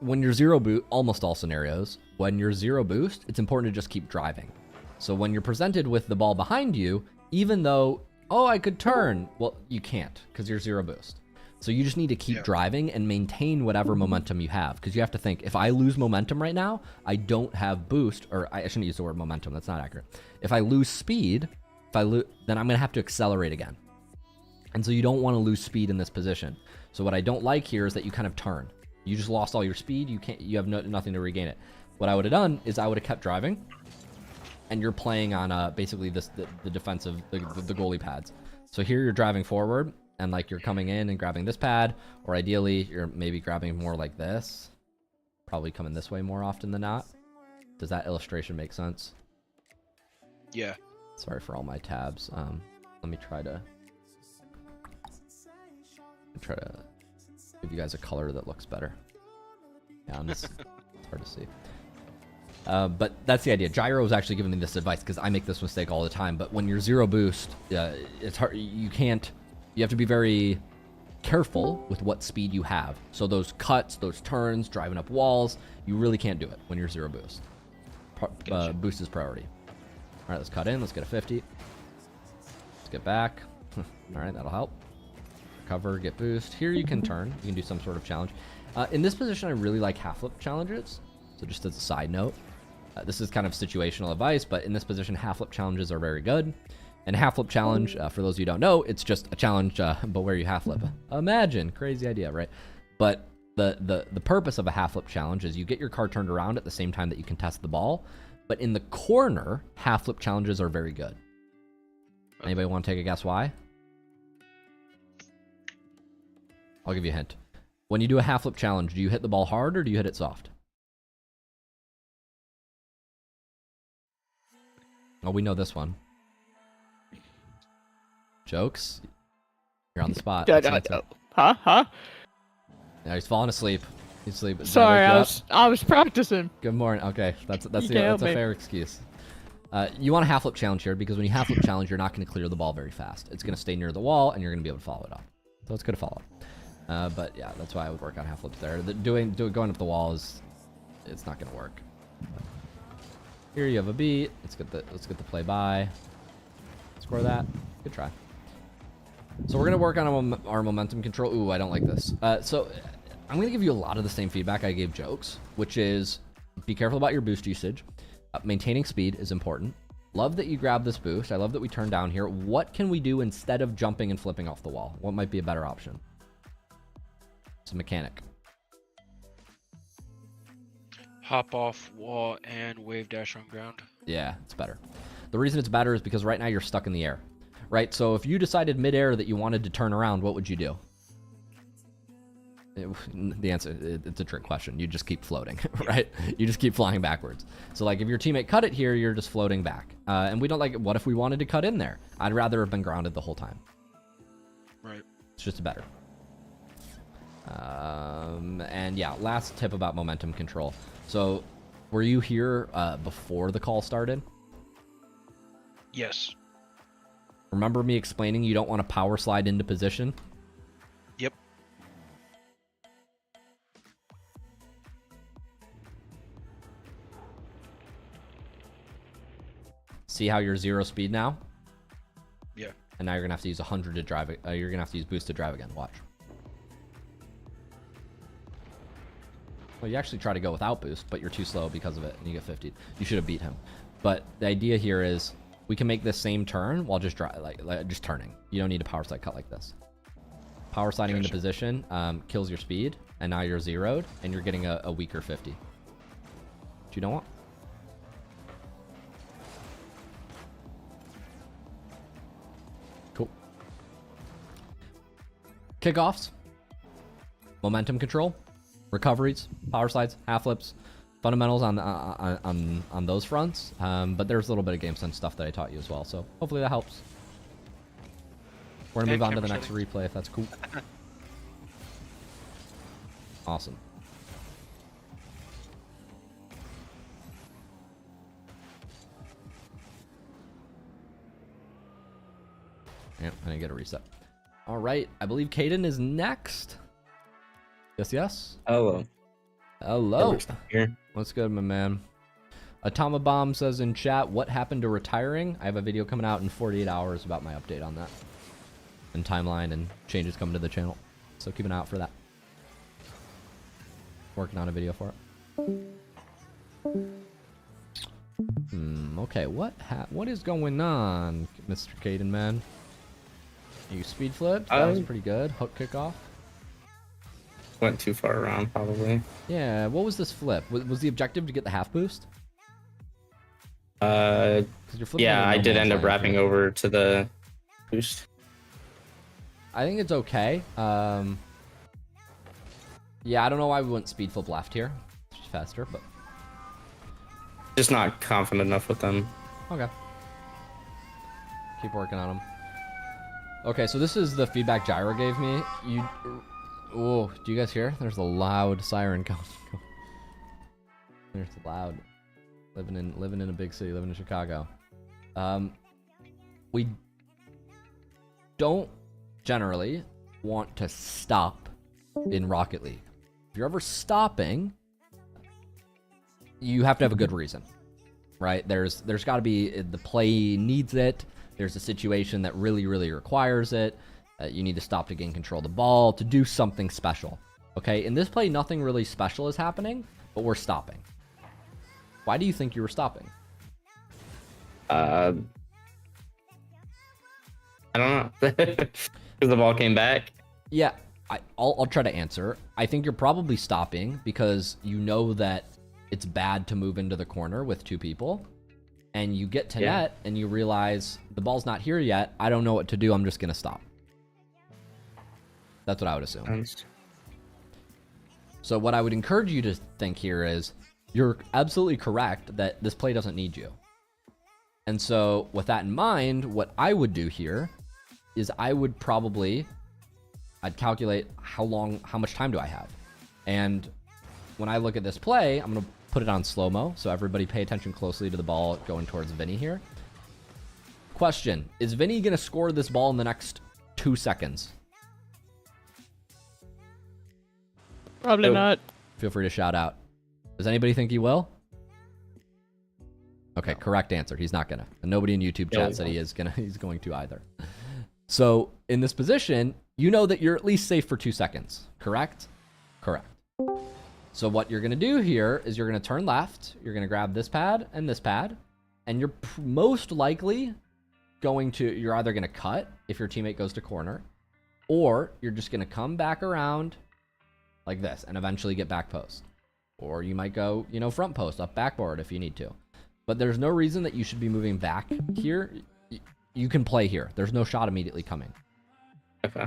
when you're 0 boost, almost all scenarios, when you're 0 boost, it's important to just keep driving. So when you're presented with the ball behind you, even though, oh, I could turn, well, you can't because you're 0 boost. So you just need to keep driving and maintain whatever momentum you have, because you have to think, if I lose momentum right now, I don't have boost, or I shouldn't use the word momentum, that's not accurate. If I lose speed, then I'm going to have to accelerate again. And so you don't want to lose speed in this position. So what I don't like here is that you kind of turn. You just lost all your speed, you have nothing to regain it. What I would have done is I would have kept driving, and you're playing on basically the defensive, the goalie pads. So here you're driving forward, and like you're coming in and grabbing this pad, or ideally you're maybe grabbing more like this. Probably coming this way more often than not. Does that illustration make sense? Yeah. Sorry for all my tabs. Let me try to give you guys a color that looks better. Yeah, on this, it's hard to see. But that's the idea. Gyro is actually giving me this advice because I make this mistake all the time. But when you're 0 boost, it's hard. You have to be very careful with what speed you have. So those cuts, those turns, driving up walls, you really can't do it when you're 0 boost. Gotcha. Boost is priority. All right, let's cut in. Let's get a 50. Let's get back. All right, that'll help. Recover, get boost. Here you can turn. You can do some sort of challenge. In this position, I really like half flip challenges. So just as a side note, this is kind of situational advice, but in this position, half flip challenges are very good. And half flip challenge, for those of you who don't know, it's just a challenge, but where you half flip. Imagine, crazy idea, right? But the purpose of a half flip challenge is you get your car turned around at the same time that you can test the ball. But in the corner, half flip challenges are very good. Anybody want to take a guess why? I'll give you a hint. When you do a half flip challenge, do you hit the ball hard or do you hit it soft? Oh, we know this one. Jokes? You're on the spot. What's the answer? Huh? Yeah, he's falling asleep. He's asleep. Sorry, I was practicing. Good morning. Okay, that's a You can't help me. fair excuse. You want a half flip challenge here because when you half flip challenge, you're not going to clear the ball very fast. It's going to stay near the wall, and you're going to be able to follow it up. So it's good to follow up. But yeah, that's why I would work on half flips there. Going up the wall it's not going to work. Here you have a beat. Let's get the play by. Score that. Good try. So we're going to work on our momentum control. Ooh, I don't like this. So I'm going to give you a lot of the same feedback I gave Jokes, which is be careful about your boost usage. Maintaining speed is important. Love that you grab this boost. I love that we turn down here. What can we do instead of jumping and flipping off the wall? What might be a better option? It's a mechanic. Hop off wall and wave dash on ground. Yeah, it's better. The reason it's better is because right now you're stuck in the air, right? So if you decided midair that you wanted to turn around, what would you do? The answer, it's a trick question. You just keep floating, right? You just keep flying backwards. So like if your teammate cut it here, you're just floating back. And we don't like it. What if we wanted to cut in there? I'd rather have been grounded the whole time. Right. It's just better. And yeah, last tip about momentum control. So were you here before the call started? Yes. Remember me explaining you don't want to power slide into position? Yep. See how you're 0 speed now? Yeah. And now you're gonna have to use 100 to drive it. You're gonna have to use boost to drive again. Watch. Well, you actually try to go without boost, but you're too slow because of it, and you get 50. You should have beat him. But the idea here is we can make this same turn while just just turning. You don't need a power slide cut like this. Power sliding into position kills your speed, and now you're 0'd, and you're getting a weaker 50. Do you know what? Cool. Kickoffs, momentum control, recoveries, power slides, half flips, fundamentals on those fronts. But there's a little bit of game sense stuff that I taught you as well. So hopefully that helps. We're gonna move on to the next replay if that's cool. Awesome. Yep, I didn't get a reset. All right, I believe Caden is next. Yes. Hello. Hello. Here. What's good, my man? Atoma Bomb says in chat, what happened to retiring? I have a video coming out in 48 hours about my update on that. And timeline and changes coming to the channel. So keep an eye out for that. Working on a video for it. Okay, what is going on, Mr. Caden, man? You speed flipped? That was pretty good. Hook kickoff. Went too far around, probably. Yeah, what was this flip? Was the objective to get the half boost? Yeah, I did end up wrapping over to the boost. I think it's okay. Yeah, I don't know why we went speed flip left here. It's just faster, but... Just not confident enough with them. Okay. Keep working on them. Okay, so this is the feedback Gyra gave me. Oh, do you guys hear? There's a loud siren coming. There's loud. Living in a big city, living in Chicago. We don't generally want to stop in Rocket League. If you're ever stopping, you have to have a good reason, right? There's got to be, the play needs it. There's a situation that really requires it. You need to stop to gain control of the ball, to do something special. Okay, in this play, nothing really special is happening, but we're stopping. Why do you think you were stopping? I don't know. Because the ball came back. Yeah, I'll try to answer. I think you're probably stopping because you know that it's bad to move into the corner with two people. And you get to net and you realize the ball's not here yet. I don't know what to do. I'm just going to stop. That's what I would assume. So what I would encourage you to think here is you're absolutely correct that this play doesn't need you. And so with that in mind, what I would do here is I'd calculate how much time do I have. And when I look at this play, I'm going to put it on slow-mo. So everybody pay attention closely to the ball going towards Vinny here. Question, is Vinny going to score this ball in the next 2 seconds? Probably not. Feel free to shout out. Does anybody think he will? Okay, correct answer. He's not gonna. And nobody in YouTube chat said he's going to either. So in this position, you know that you're at least safe for 2 seconds, correct? Correct. So what you're gonna do here is you're gonna turn left, you're gonna grab this pad, and you're most likely you're either gonna cut if your teammate goes to corner, or you're just gonna come back around like this and eventually get back post. Or you might go, front post, up backboard if you need to. But there's no reason that you should be moving back here. You can play here. There's no shot immediately coming. Okay.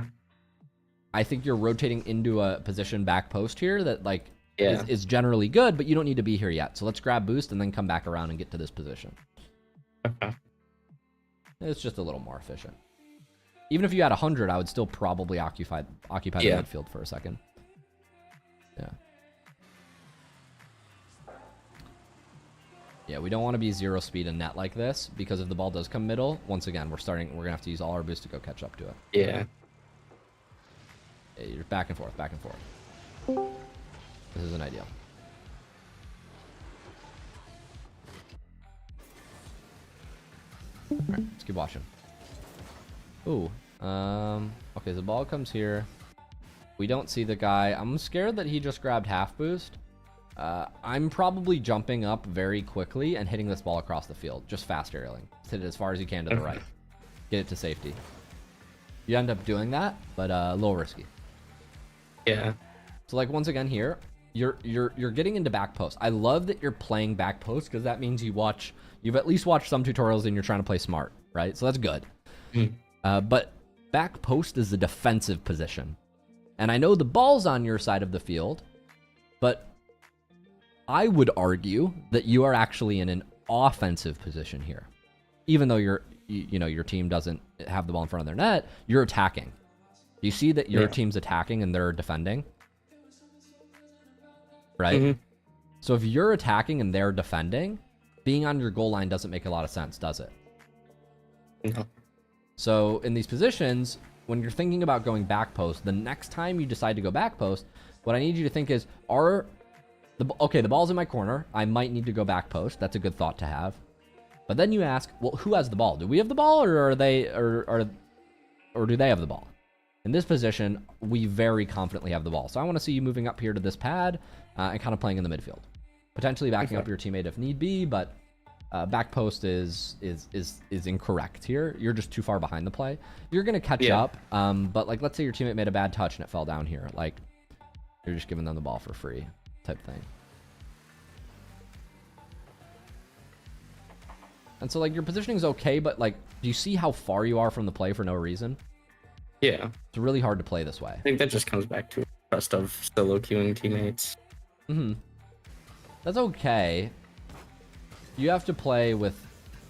I think you're rotating into a position back post here that is generally good, but you don't need to be here yet. So let's grab boost and then come back around and get to this position. Okay. It's just a little more efficient. Even if you had 100, I would still probably occupy the midfield for a second. Yeah. Yeah, we don't want to be 0 speed and net like this, because if the ball does come middle, once again, we're gonna have to use all our boost to go catch up to it. Yeah. You're back and forth, back and forth. This isn't ideal. Alright, let's keep watching. Ooh. Okay, the ball comes here. We don't see the guy. I'm scared that he just grabbed half boost. I'm probably jumping up very quickly and hitting this ball across the field. Just fast aerialing. Hit it as far as you can to the right. Get it to safety. You end up doing that, but a little risky. Yeah. So once again here, you're getting into back post. I love that you're playing back post, because that means you've at least watched some tutorials and you're trying to play smart, right? So that's good. But back post is a defensive position. And I know the ball's on your side of the field, but I would argue that you are actually in an offensive position here. Even though your team doesn't have the ball in front of their net, you're attacking. You see that your team's attacking and they're defending, right? Mm-hmm. So if you're attacking and they're defending, being on your goal line doesn't make a lot of sense, does it? No. So in these positions, when you're thinking about going back post, the next time you decide to go back post, what I need you to think is, the ball's in my corner. I might need to go back post. That's a good thought to have. But then you ask, well, who has the ball? Do we have the ball, or do they have the ball? In this position, we very confidently have the ball. So I want to see you moving up here to this pad and kind of playing in the midfield, potentially backing up your teammate if need be. But back post is incorrect here. You're just too far behind the play. You're gonna catch up. But let's say your teammate made a bad touch and it fell down here. You're just giving them the ball for free, type thing. And so your positioning is okay, but do you see how far you are from the play for no reason? Yeah. It's really hard to play this way. I think that just comes back to trust of solo queuing teammates. That's okay. You have to play with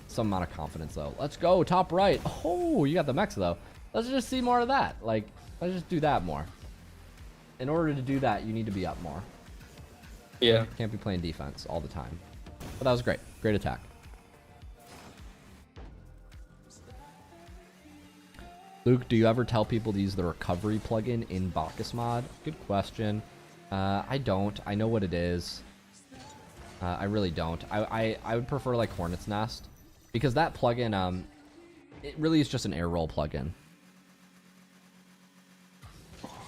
some amount of confidence, though. Let's go, top right. Oh, you got the mechs, though. Let's just see more of that. Let's just do that more. In order to do that, you need to be up more. Yeah. You can't be playing defense all the time. But that was great. Great attack. Luke, do you ever tell people to use the recovery plugin in Bacchus mod? Good question. I don't. I know what it is. I really don't. I would prefer Hornet's Nest, because that plugin, it really is just an air roll plugin.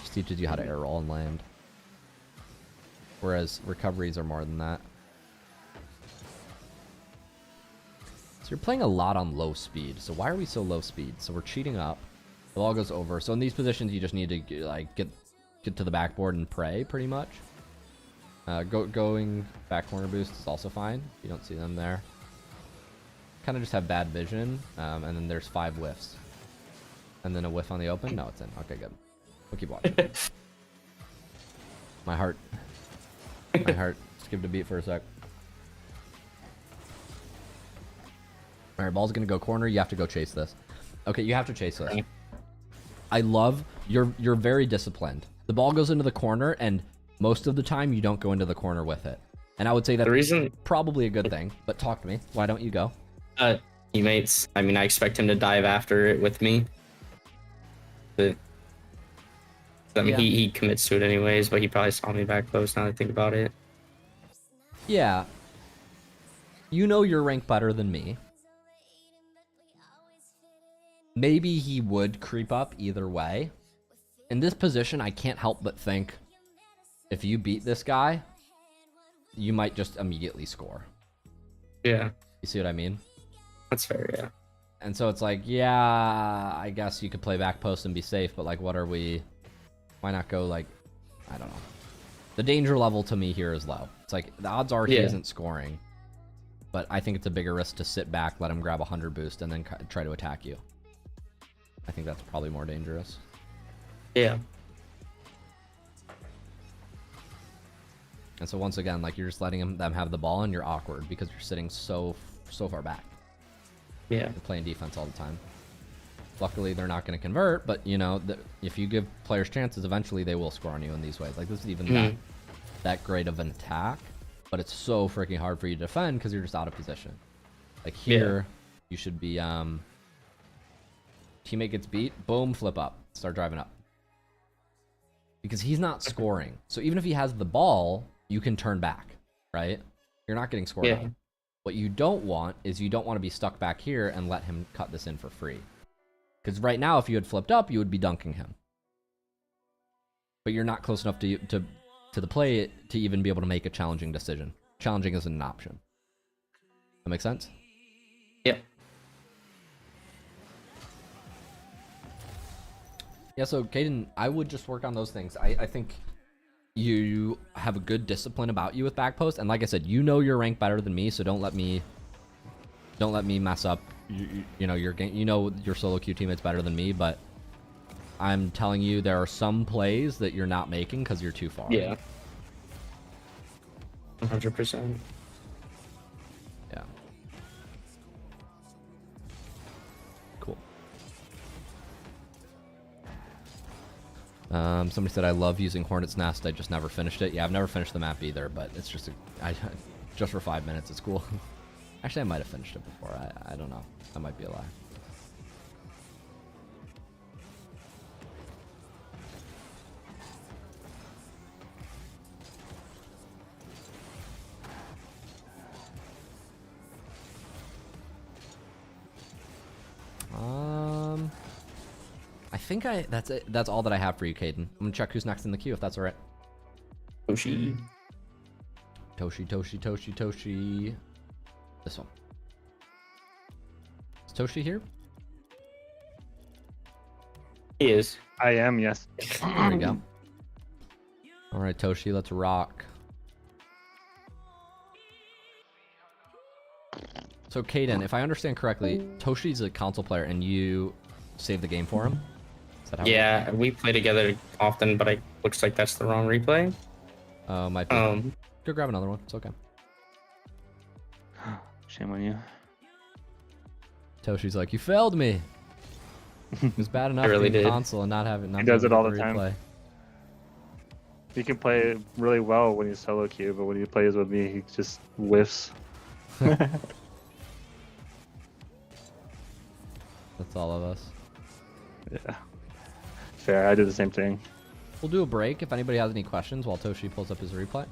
Just teaches you how to air roll and land. Whereas recoveries are more than that. So you're playing a lot on low speed. So why are we so low speed? So we're cheating up. The ball goes over. So in these positions, you just need to get to the backboard and pray, pretty much. Going back corner boost is also fine. You don't see them there. Kind of just have bad vision. And then there's 5 whiffs. And then a whiff on the open. No, it's in. Okay, good. We'll keep watching. My heart skipped a beat for a sec. All right, ball's gonna go corner. You have to go chase this. Okay, you have to chase this. Okay. I love you're very disciplined. The ball goes into the corner, and most of the time you don't go into the corner with it. And I would say that's probably a good thing. But talk to me. Why don't you go? Teammates. I mean, I expect him to dive after it with me. But I mean, he commits to it anyways. But he probably saw me back close. Now that I think about it. Yeah. You know your rank better than me. Maybe he would creep up either way. In this position, I can't help but think if you beat this guy, you might just immediately score. Yeah. You see what I mean? That's fair, yeah. And so it's like, yeah, I guess you could play back post and be safe, but like, what are we? Why not go like, I don't know. The danger level to me here is low. It's like, the odds are he isn't scoring, but I think it's a bigger risk to sit back, let him grab 100 boost, and then try to attack you. I think that's probably more dangerous. Yeah. And so once again, like, you're just letting them have the ball, and you're awkward because you're sitting so far back. Yeah. You're playing defense all the time. Luckily, they're not going to convert, but you know, if you give players chances, eventually they will score on you in these ways. Like, this is even that great of an attack, but it's so freaking hard for you to defend because you're just out of position. Like here, you should be teammate gets beat, boom, flip up, start driving up. Because he's not scoring. So even if he has the ball, you can turn back, right? You're not getting scored on. What you don't want is you don't want to be stuck back here and let him cut this in for free. Because right now, if you had flipped up, you would be dunking him. But you're not close enough to the play to even be able to make a challenging decision. Challenging isn't an option. That make sense? Yep. Yeah, so Caden, I would just work on those things. I think you have a good discipline about you with back post, and like I said, you know your rank better than me, so don't let me mess up. You know your game. You know your solo queue teammates better than me, but I'm telling you there are some plays that you're not making because you're too far. Yeah. 100%. Yeah. Cool. Somebody said I love using Hornet's Nest. I just never finished it. Yeah, I've never finished the map either, but it's just just for 5 minutes. It's cool. Actually, I might have finished it before. I don't know. That might be a lie. I think that's it. That's all that I have for you, Caden. I'm gonna check who's next in the queue if that's all right. Toshi. Toshi. This one. Is Toshi here? He is. I am, yes. There we go. All right, Toshi, let's rock. So, Caden, if I understand correctly, Toshi's a console player, and you saved the game for him? Is that how we play together often, but it looks like that's the wrong replay. Might be. Go grab another one. It's okay. Shame on you. Toshi's like, you failed me. It's bad enough really being did. console and not having. He does it all the replay. time. He can play really well when he's solo queue, but when he plays with me, he just whiffs. That's all of us. Yeah. Fair, I do the same thing. We'll do a break if anybody has any questions while Toshi pulls up his replay.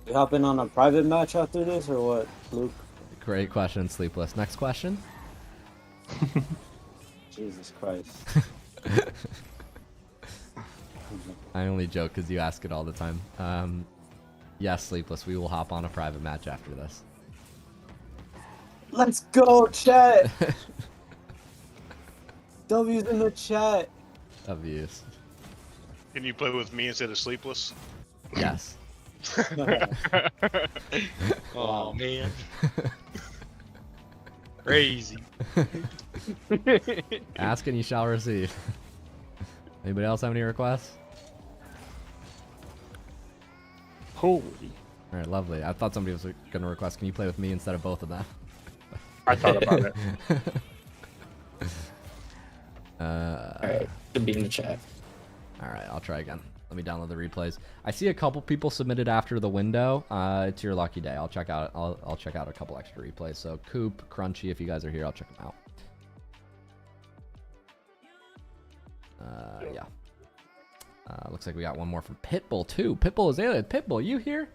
You hopping on a private match after this or what, Luke? Great question, Sleepless. Next question. Jesus Christ. I only joke because you ask it all the time. Yes, Sleepless, we will hop on a private match after this. Let's go, chat! W's in the chat. Obvious. Can you play with me instead of Sleepless? Yes. Oh man. Crazy. Ask and you shall receive. Anybody else have any requests? Holy. All right, lovely. I thought somebody was going to request, can you play with me instead of both of them? I thought about it. Alright, should be in the chat. All right, I'll try again. Let me download the replays. I see a couple people submitted after the window. It's your lucky day. I'll check out. I'll check out a couple extra replays. So Coupe, Crunchy, if you guys are here, I'll check them out. Yeah. Looks like we got one more from Pitbull too. Pitbull is alien. Pitbull, you here?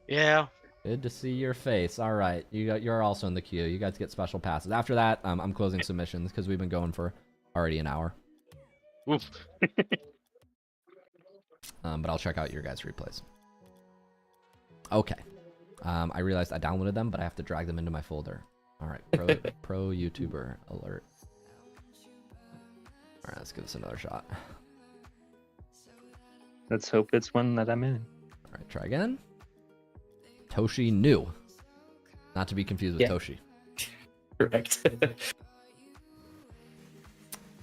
Yeah. Good to see your face. All right, you're also in the queue. You guys get special passes. After that, I'm closing submissions because we've been going for already an hour. Oof. But I'll check out your guys' replays. Okay. I realized I downloaded them, but I have to drag them into my folder. All right, pro YouTuber alert. All right, let's give this another shot. Let's hope it's one that I'm in. All right, try again. Toshi new. Not to be confused with Yeah. Toshi. Correct.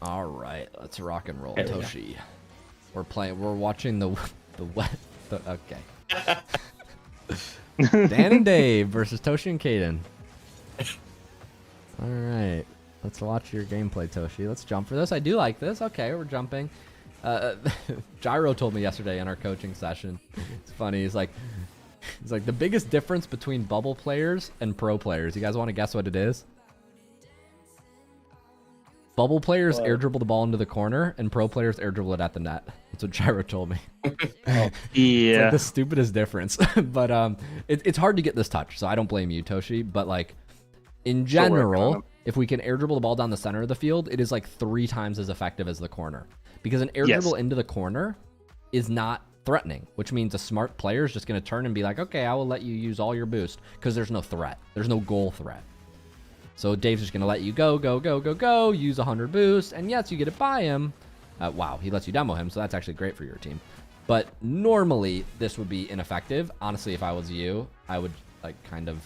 All right, let's rock and roll, There we go. Toshi. We're watching the okay. Dan and Dave versus Toshi and Caden. All right, let's watch your gameplay, Toshi. Let's jump for this. I do like this. Okay, we're jumping. Gyro told me yesterday in our coaching session. It's funny. He's like the biggest difference between bubble players and pro players. You guys want to guess what it is? Bubble players air dribble the ball into the corner, and pro players air dribble it at the net. That's what Gyro told me. It's Yeah. like the stupidest difference. But it's hard to get this touch, so I don't blame you, Toshi. But like in Still working on general, it. if we can air dribble the ball down the center of the field, it is like 3 times as effective as the corner. Because an air Yes. dribble into the corner is not threatening, which means a smart player is just going to turn and be like, okay, I will let you use all your boost because there's no threat. There's no goal threat. So Dave's just going to let you go, use 100 boost, and yes, you get it by him. Wow, he lets you demo him, so that's actually great for your team. But normally, this would be ineffective. Honestly, if I was you, I would like kind of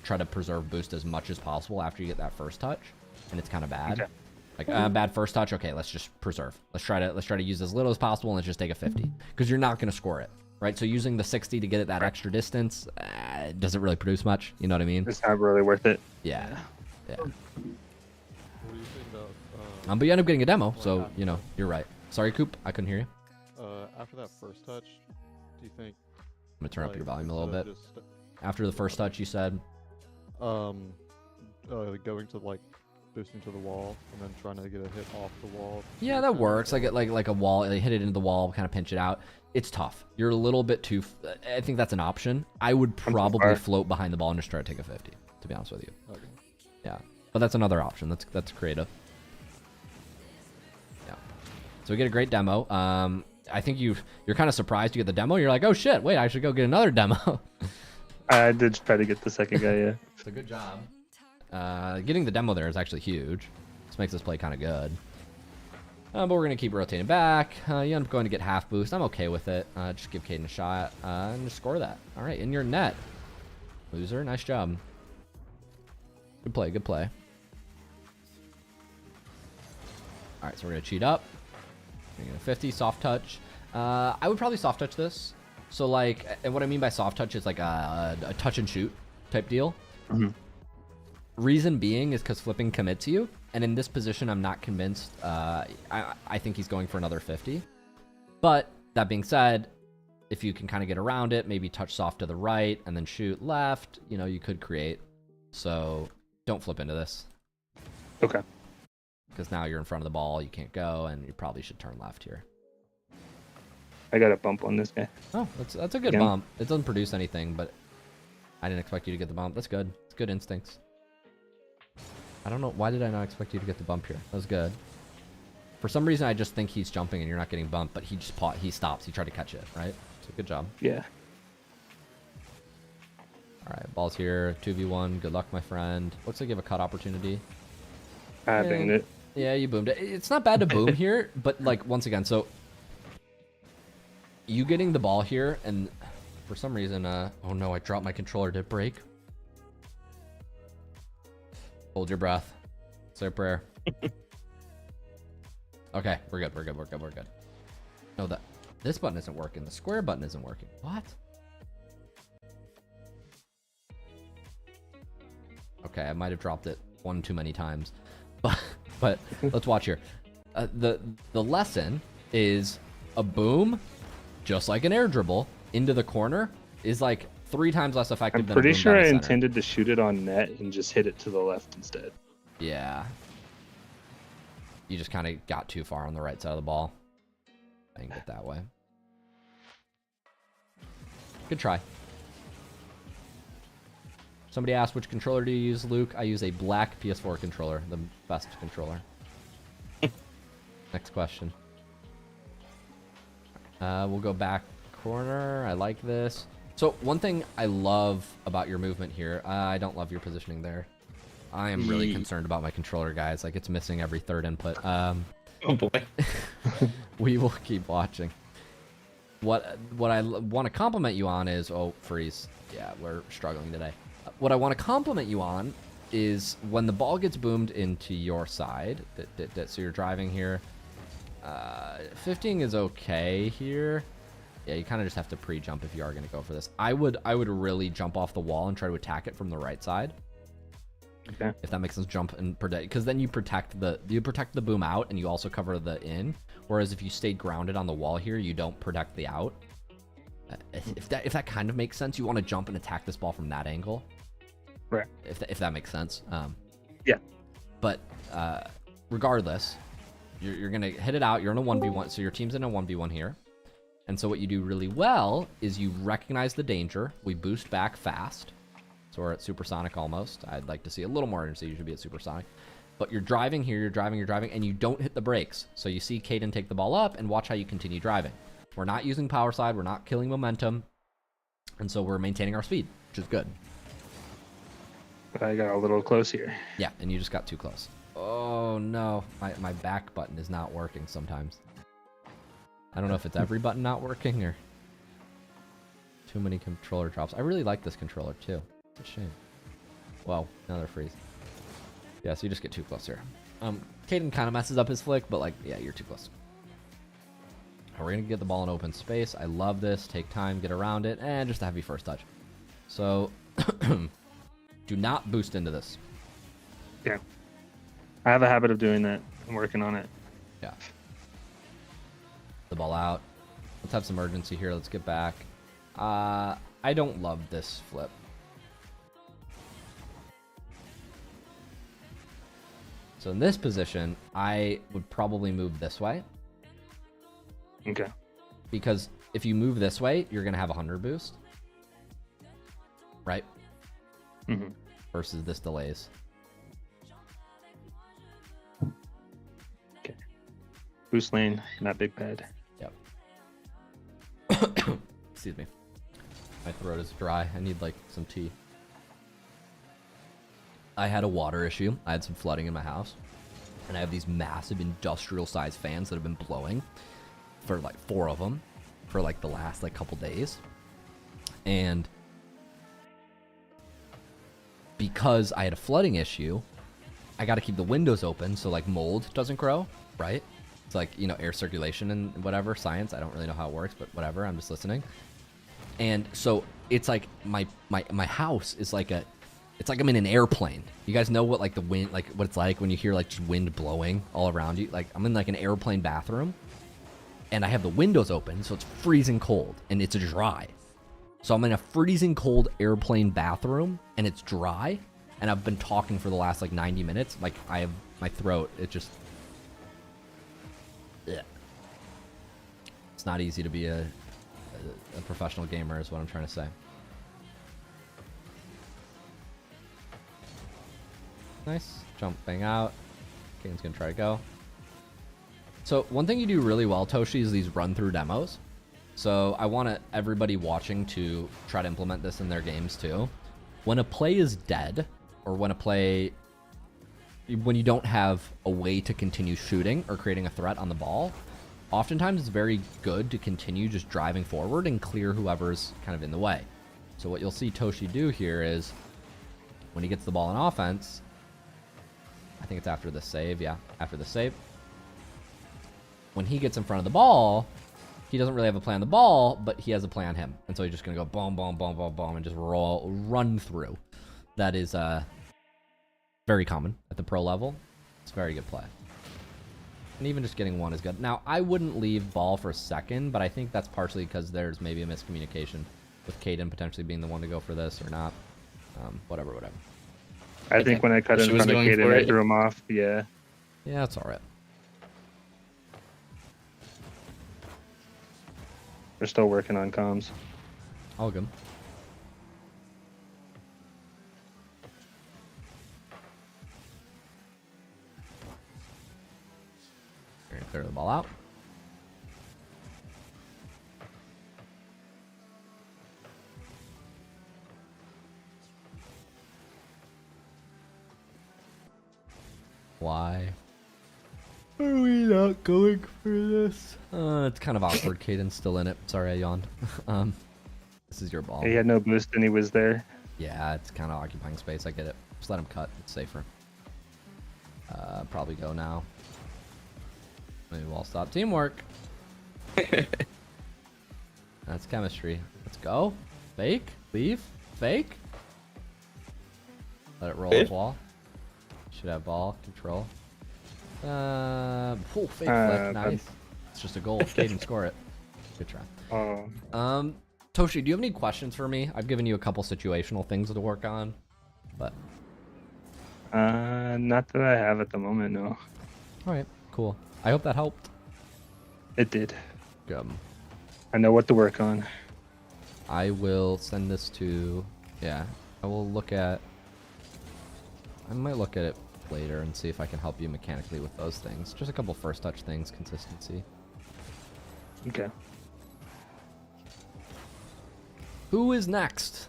try to preserve boost as much as possible after you get that first touch, and it's kind of bad. Okay. Like bad first touch. Okay, let's just preserve. Let's try to use as little as possible, and let's just take a 50 because you're not going to score it, right? So using the 60 to get it that extra distance doesn't really produce much. You know what I mean? It's not really worth it. Yeah. What do you think of But you end up getting a demo, so you know you're right. Sorry, Coupe, I couldn't hear you. after that first touch? Do you think? I'm gonna turn up your volume a instead little of bit. just, After the first touch, you said. going to like boosting to the wall and then trying to get a hit off the wall. Yeah, that works. Like a wall, like hit it into the wall, kind of pinch it out. It's tough. You're a little bit too. I think that's an option. I would probably far. float behind the ball and just try to take a 50. To be honest with you. Okay. Yeah, but that's another option. That's creative. Yeah. So we get a great demo. I think you're kind of surprised you get the demo. You're like, oh shit, wait, I should go get another demo. I did try to get the second guy, yeah. It's a good job. Getting the demo there is actually huge. This makes this play kind of good. But we're going to keep rotating back. You end up going to get half boost. I'm okay with it. Just give Caden a shot and just score that. All right, in your net. Loser, nice job. Good play, good play. All right, so we're going to cheat up. We're going to 50, soft touch. I would probably soft touch this. So like, and what I mean by soft touch is like a touch and shoot type deal. Mm-hmm. Reason being is because flipping commits you, and in this position, I'm not convinced. I think he's going for another 50. But that being said, if you can kind of get around it, maybe touch soft to the right and then shoot left, you know, you could create. So don't flip into this. Okay. Because now you're in front of the ball, you can't go, and you probably should turn left here. I got a bump on this guy. Oh, that's a good Yeah. bump. It doesn't produce anything, but I didn't expect you to get the bump. That's good. It's good instincts. I don't know. Why did I not expect you to get the bump here? That was good. For some reason, I just think he's jumping and you're not getting bumped, but he stops. He tried to catch it, right? So good job. Yeah. All right, ball's here. 2v1. Good luck, my friend. Looks like you have a cut opportunity. I banged it. Yeah, you boomed it. It's not bad to boom here, but like once again, so you getting the ball here, and for some reason, oh no, I dropped my controller. Did it break? Hold your breath. Say a prayer. Okay, we're good. We're good. No, this button isn't working. The square button isn't working. What? Okay, I might have dropped it one too many times. But let's watch here. The lesson is a boom, just like an air dribble, into the corner is like 3 times less effective I'm than pretty a boom sure down I the center. intended to shoot it on net and just hit it to the left instead. Yeah. You just kind of got too far on the right side of the ball. I think it that way. Good try. Somebody asked, which controller do you use, Luke? I use a black PS4 controller, the best controller. Next question. We'll go back corner. I like this. So one thing I love about your movement here, I don't love your positioning there. I am really concerned about my controller, guys. Like, it's missing every third input. Oh boy. We will keep watching. What I want to compliment you on is, oh, freeze. Yeah, we're struggling today. What I want to compliment you on is when the ball gets boomed into your side, so you're driving here, 15 is okay here. Yeah, you kind of just have to pre-jump if you are going to go for this. I would really jump off the wall and try to attack it from the right side. Okay. If that makes sense, jump and protect, because then you protect the boom out and you also cover the in. Whereas if you stayed grounded on the wall here, you don't protect the out. If that kind of makes sense, you want to jump and attack this ball from that angle. Right. If that makes sense. Yeah. But regardless, you're gonna hit it out. You're in a 1v1, so your team's in a 1v1 here. And so what you do really well is you recognize the danger. We boost back fast. So we're at supersonic almost. I'd like to see a little more urgency. You should be at supersonic. But you're driving here, you're driving, and you don't hit the brakes. So you see Caden take the ball up, and watch how you continue driving. We're not using power slide. We're not killing momentum. And so we're maintaining our speed, which is good. But I got a little close here. Yeah, and you just got too close. Oh, no. My back button is not working sometimes. I don't know if it's every button not working or too many controller drops. I really like this controller, too. It's a shame. Whoa, another freeze. Yeah, so you just get too close here. Caden kind of messes up his flick, but, like, yeah, you're too close. We're going to get the ball in open space. I love this. Take time, get around it, and just a heavy first touch. So, do not boost into this. Yeah. I have a habit of doing that. I'm working on it. Yeah. The ball out. Let's have some urgency here. Let's get back. I don't love this flip. So in this position, I would probably move this way. Okay. Because if you move this way, you're going to have a 100 boost. Right? Mm-hmm. Versus this delays. Okay. Boost lane, not big pad. Yep. Excuse me. My throat is dry. I need like some tea. I had a water issue. I had some flooding in my house. And I have these massive industrial sized fans that have been blowing for like 4 of them for like the last like couple days. And because I had a flooding issue, I got to keep the windows open so like mold doesn't grow, right? It's like, you know, air circulation and whatever, science. I don't really know how it works, but whatever, I'm just listening. And so it's like my house is like it's like I'm in an airplane. You guys know what like the wind, like what it's like when you hear like just wind blowing all around you? Like I'm in like an airplane bathroom and I have the windows open, so it's freezing cold and it's dry. So I'm in a freezing cold airplane bathroom and it's dry, and I've been talking for the last like 90 minutes. Like I have my throat, it just, yeah. It's not easy to be a professional gamer is what I'm trying to say. Nice. Jumping out. Caden's gonna try to go. So one thing you do really well, Toshi, is these run-through demos. So I want everybody watching to try to implement this in their games too. When a play is dead, or when you don't have a way to continue shooting or creating a threat on the ball, oftentimes it's very good to continue just driving forward and clear whoever's kind of in the way. So what you'll see Toshi do here is when he gets the ball in offense, I think it's after the save. Yeah, after the save. When he gets in front of the ball, he doesn't really have a play on the ball, but he has a play on him. And so he's just going to go boom, boom, boom, boom, boom, and just run through. That is very common at the pro level. It's very good play. And even just getting one is good. Now, I wouldn't leave ball for second, but I think that's partially because there's maybe a miscommunication with Caden potentially being the one to go for this or not. Whatever. I think when I cut in She was front of going Caden, for I it. threw him off. Yeah. Yeah, that's all right. They're still working on comms. All good. We're gonna clear the ball out. Why are we not going for this? It's kind of awkward. Caden's still in it. Sorry, I yawned. This is your ball. He had no boost and he was there. Yeah, it's kind of occupying space. I get it. Just let him cut. It's safer. Probably go now. Maybe we'll stop teamwork. That's chemistry. Let's go. Fake. Leave. Fake. Let it roll up wall. Should have ball control. Fake flick. Nice. It's just a goal. Caden, score it. Good try. Toshi, do you have any questions for me? I've given you a couple situational things to work on, but Not that I have at the moment, no. all right, cool. I hope that helped. It did. Good. I know what to work on. I will send this to. Yeah, I will look at. I might look at it later and see if I can help you mechanically with those things. Just a couple first touch things, consistency. Okay. Who is next?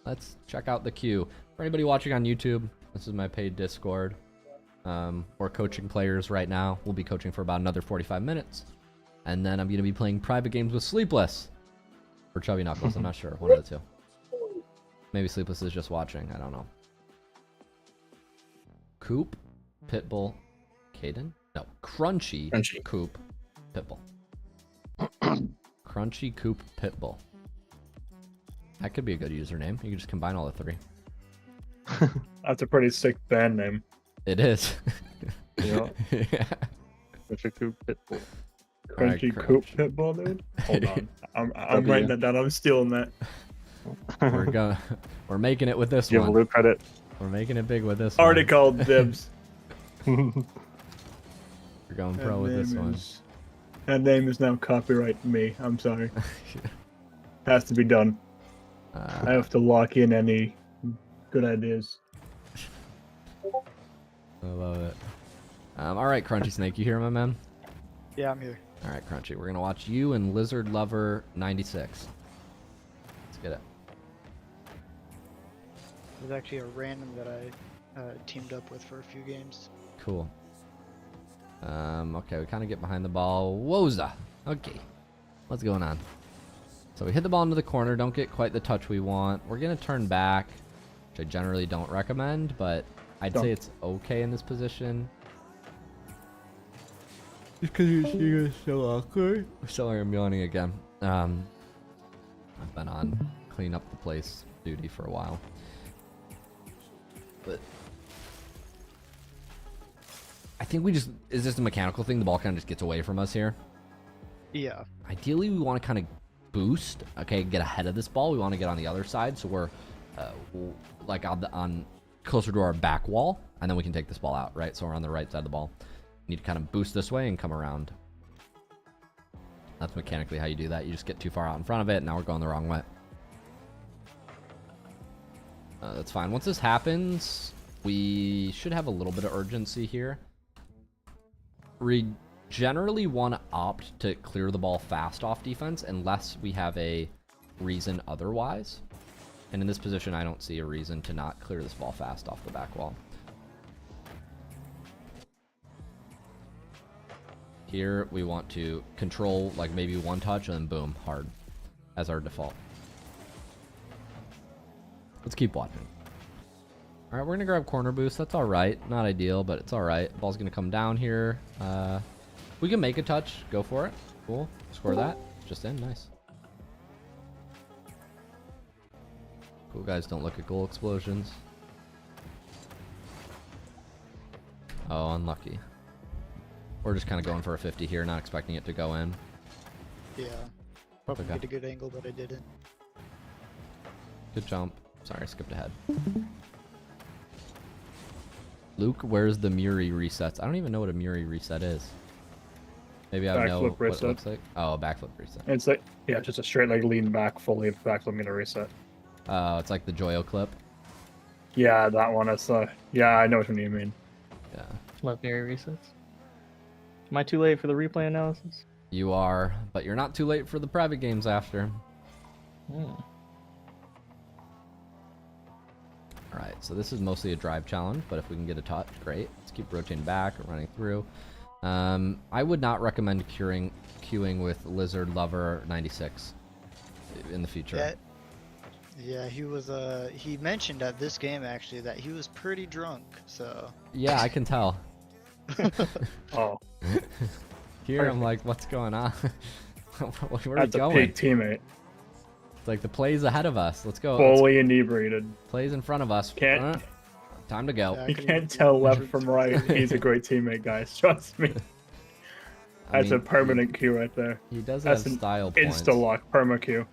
Let's check out the queue. For anybody watching on YouTube, this is my paid Discord. We're coaching players right now. We'll be coaching for about another 45 minutes. And then I'm going to be playing private games with Sleepless. Or Chubby Knuckles, I'm not sure. One of the two. Maybe Sleepless is just watching. I don't know. Coupe, Pitbull, Caden? No, Crunchy. Coupe, Pitbull. Crunchy, Coupe, Pitbull. That could be a good username. You can just combine all the three. That's a pretty sick band name. It is. Yeah. Yeah. Crunchy Coupe Pitbull. Alright, Crunchy Crunch. Coupe Pitbull, dude. Hold on. I'm writing that down. I'm stealing that. We're making it with this You have a one. loot credit. We're making it big with this Already one. called dibs. We're going pro with this one. That name is now copyright me. I'm sorry. Has to be done. I have to lock in any good ideas. I love it. All right, Crunchy Snake, you here, my man? Yeah, I'm here. All right, Crunchy, we're gonna watch you and Lizard Lover 96. Let's get it. It was actually a random that I teamed up with for a few games. Cool. Okay, we kind of get behind the ball. Woza. Okay. What's going on? So we hit the ball into the corner. Don't get quite the touch we want. We're going to turn back, which I generally don't recommend, but I'd say it's okay in this position. Just because you're seeing it so awkward. Sorry, I'm yawning again. I've been on clean up the place duty for a while. But I think is this a mechanical thing? The ball kind of just gets away from us here. Yeah. Ideally, we want to kind of boost, okay, get ahead of this ball. We want to get on the other side, so we're like on closer to our back wall, and then we can take this ball out, right? So we're on the right side of the ball. You need to kind of boost this way and come around. That's mechanically how you do that. You just get too far out in front of it, and now we're going the wrong way. That's fine. Once this happens, we should have a little bit of urgency here. We generally want to opt to clear the ball fast off defense unless we have a reason otherwise. And in this position, I don't see a reason to not clear this ball fast off the back wall. Here, we want to control like maybe one touch and then boom, hard as our default. Let's keep watching. All right, we're going to grab corner boost. That's all right. Not ideal, but it's all right. Ball's going to come down here. We can make a touch. Go for it. Cool. Score that. Just in. Nice. Cool guys don't look at goal explosions. Oh, unlucky. We're just kind of going for a 50 here, not expecting it to go in. Yeah. Probably Okay. get a good angle, but I didn't. Good jump. Sorry, I skipped ahead. Luke, where's the Muri resets? I don't even know what a Muri reset is. Maybe I know Backflip what it reset. looks like. Oh, a backflip reset. It's like, yeah, just a straight leg lean back, fully backflip gonna reset. Oh, it's like the Joyo clip. Yeah, that one. That's yeah, I know what you mean. Yeah. Love Mary resets. Am I too late for the replay analysis? You are, but you're not too late for the private games after. Alright, so this is mostly a drive challenge, but if we can get a touch, great. Let's keep rotating back or running through. I would not recommend queuing with Lizard Lover 96 in the future. Yeah, he was. He mentioned at this game actually that he was pretty drunk. So. Yeah, I can tell. Oh. Here I'm like, what's going on? Where are That's we going? a peak teammate. It's like the play's ahead of us. Let's go. Fully inebriated. Play's in front of us. Can't. Time to go. You can't tell left from right. He's a great teammate, guys. Trust me. That's a permanent queue right there. He does That's have an style points. Insta-lock, perma queue.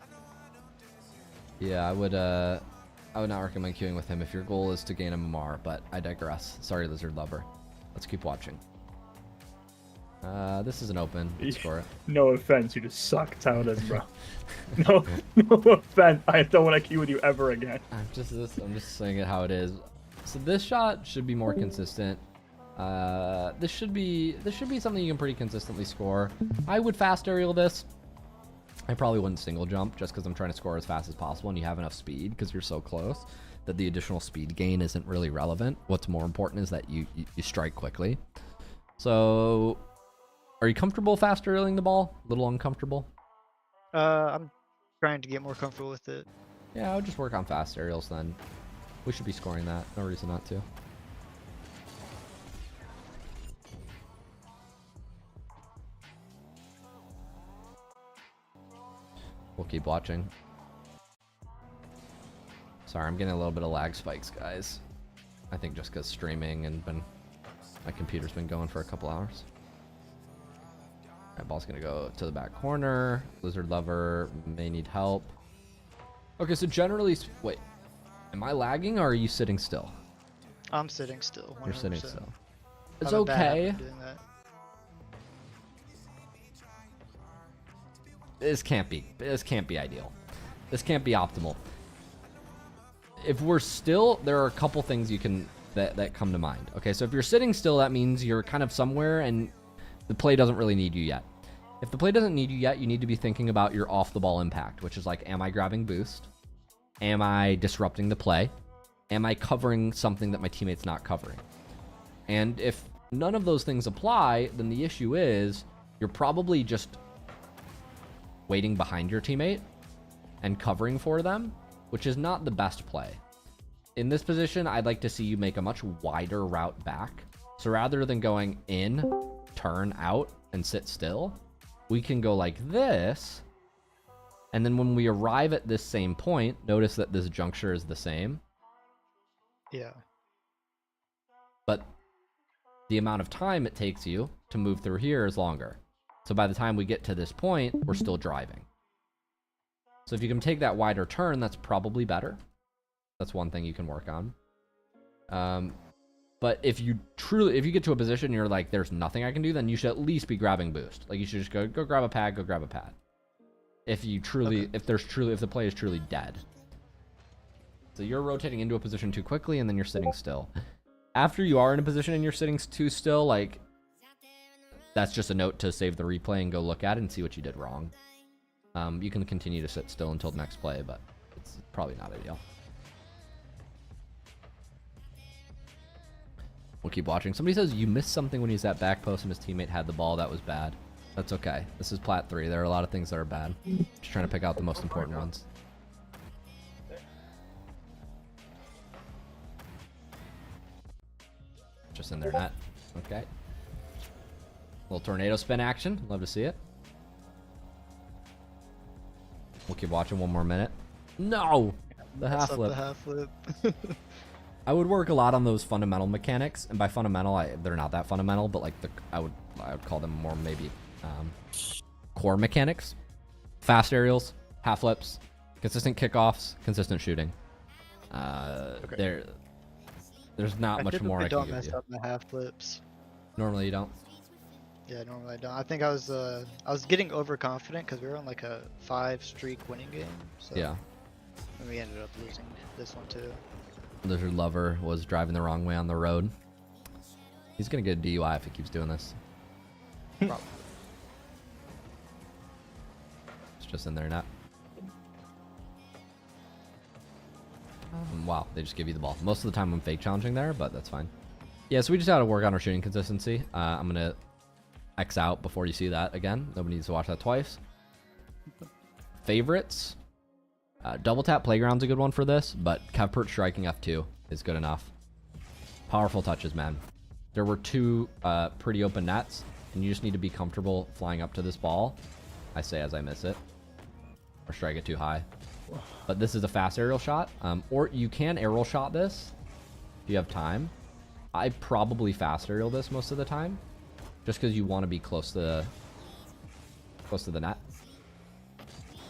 Yeah, I would not recommend queuing with him if your goal is to gain MMR, but I digress. Sorry, Lizard Lover. Let's keep watching. This is an open. Let's score it. No offense, you just suck, Talon, bro. No offense. I don't want to queue with you ever again. I'm just saying it how it is. So this shot should be more consistent. This should be something you can pretty consistently score. I would fast aerial this. I probably wouldn't single jump just because I'm trying to score as fast as possible, and you have enough speed because you're so close that the additional speed gain isn't really relevant. What's more important is that you strike quickly. So, are you comfortable fast aerialing the ball? A little uncomfortable? I'm trying to get more comfortable with it. Yeah, I would just work on fast aerials then. We should be scoring that. No reason not to. We'll keep watching. Sorry, I'm getting a little bit of lag spikes, guys. I think just because streaming and my computer's been going for a couple hours. Alright, ball's gonna go to the back corner. Lizard Lover may need help. Okay, so generally, wait. Am I lagging or are you sitting still? I'm sitting still. 100%. You're sitting still. It's I have a bad habit okay. of doing that. This can't be ideal. This can't be optimal. If we're still, there are a couple things you can that come to mind. Okay, so if you're sitting still, that means you're kind of somewhere and the play doesn't really need you yet. If the play doesn't need you yet, you need to be thinking about your off the ball impact, which is like, am I grabbing boost? Am I disrupting the play? Am I covering something that my teammate's not covering? And if none of those things apply, then the issue is you're probably just waiting behind your teammate and covering for them, which is not the best play. In this position, I'd like to see you make a much wider route back. So rather than going in, turn out, and sit still, we can go like this. And then when we arrive at this same point, notice that this juncture is the same. Yeah. But the amount of time it takes you to move through here is longer. So by the time we get to this point, we're still driving. So if you can take that wider turn, that's probably better. That's one thing you can work on. But if you get to a position and you're like, there's nothing I can do, then you should at least be grabbing boost. Like you should just go grab a pad, go grab a pad. If the play is truly dead. So you're rotating into a position too quickly and then you're sitting still. After you are in a position and you're sitting too still, like, that's just a note to save the replay and go look at it and see what you did wrong. You can continue to sit still until the next play, but it's probably not ideal. We'll keep watching. Somebody says you missed something when he's at back post and his teammate had the ball. That was bad. That's okay. This is Plat 3. There are a lot of things that are bad. Just trying to pick out the most important ones. Just in their net. Okay. Little tornado spin action. Love to see it. We'll keep watching one more minute. No! The half flip. The half flip. I would work a lot on those fundamental mechanics, and by fundamental, they're not that fundamental, but like I would call them more maybe core mechanics. Fast aerials, half flips, consistent kickoffs, consistent shooting. There's not much more I can don't give mess you. up my half flips. Normally you don't. Yeah, normally I don't. I think I was getting overconfident because we were on like a 5-streak winning game. So Yeah. And we ended up losing this one too. Lizard Lover was driving the wrong way on the road. He's gonna get a DUI if he keeps doing this. It's just in there now. Wow, they just give you the ball. Most of the time I'm fake challenging there, but that's fine. Yeah, so we just gotta work on our shooting consistency. I'm gonna X out before you see that again. Nobody needs to watch that twice. Favorites. Double tap playground's a good one for this, but Kevpert striking F2 is good enough. Powerful touches, man. There were 2 pretty open nets, and you just need to be comfortable flying up to this ball. I say as I miss it, or strike it too high. But this is a fast aerial shot, or you can aerial shot this if you have time. I probably fast aerial this most of the time, just because you want to be close to the net.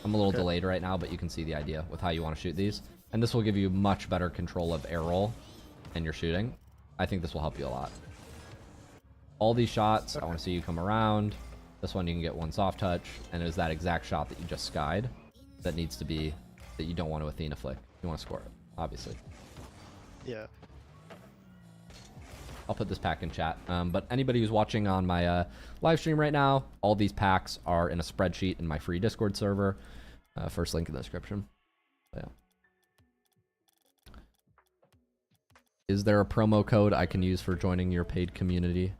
I'm a little delayed right now, but you can see the idea with how you want to shoot these. And this will give you much better control of air roll and your shooting. I think this will help you a lot. All these shots, I want to see you come around. This one you can get one soft touch, and it was that exact shot that you just skied that needs to be, that you don't want to Athena flick. You want to score it, obviously. Yeah. I'll put this pack in chat. But anybody who's watching on my live stream right now, all these packs are in a spreadsheet in my free Discord server. First link in the description. So, yeah. Is there a promo code I can use for joining your paid community?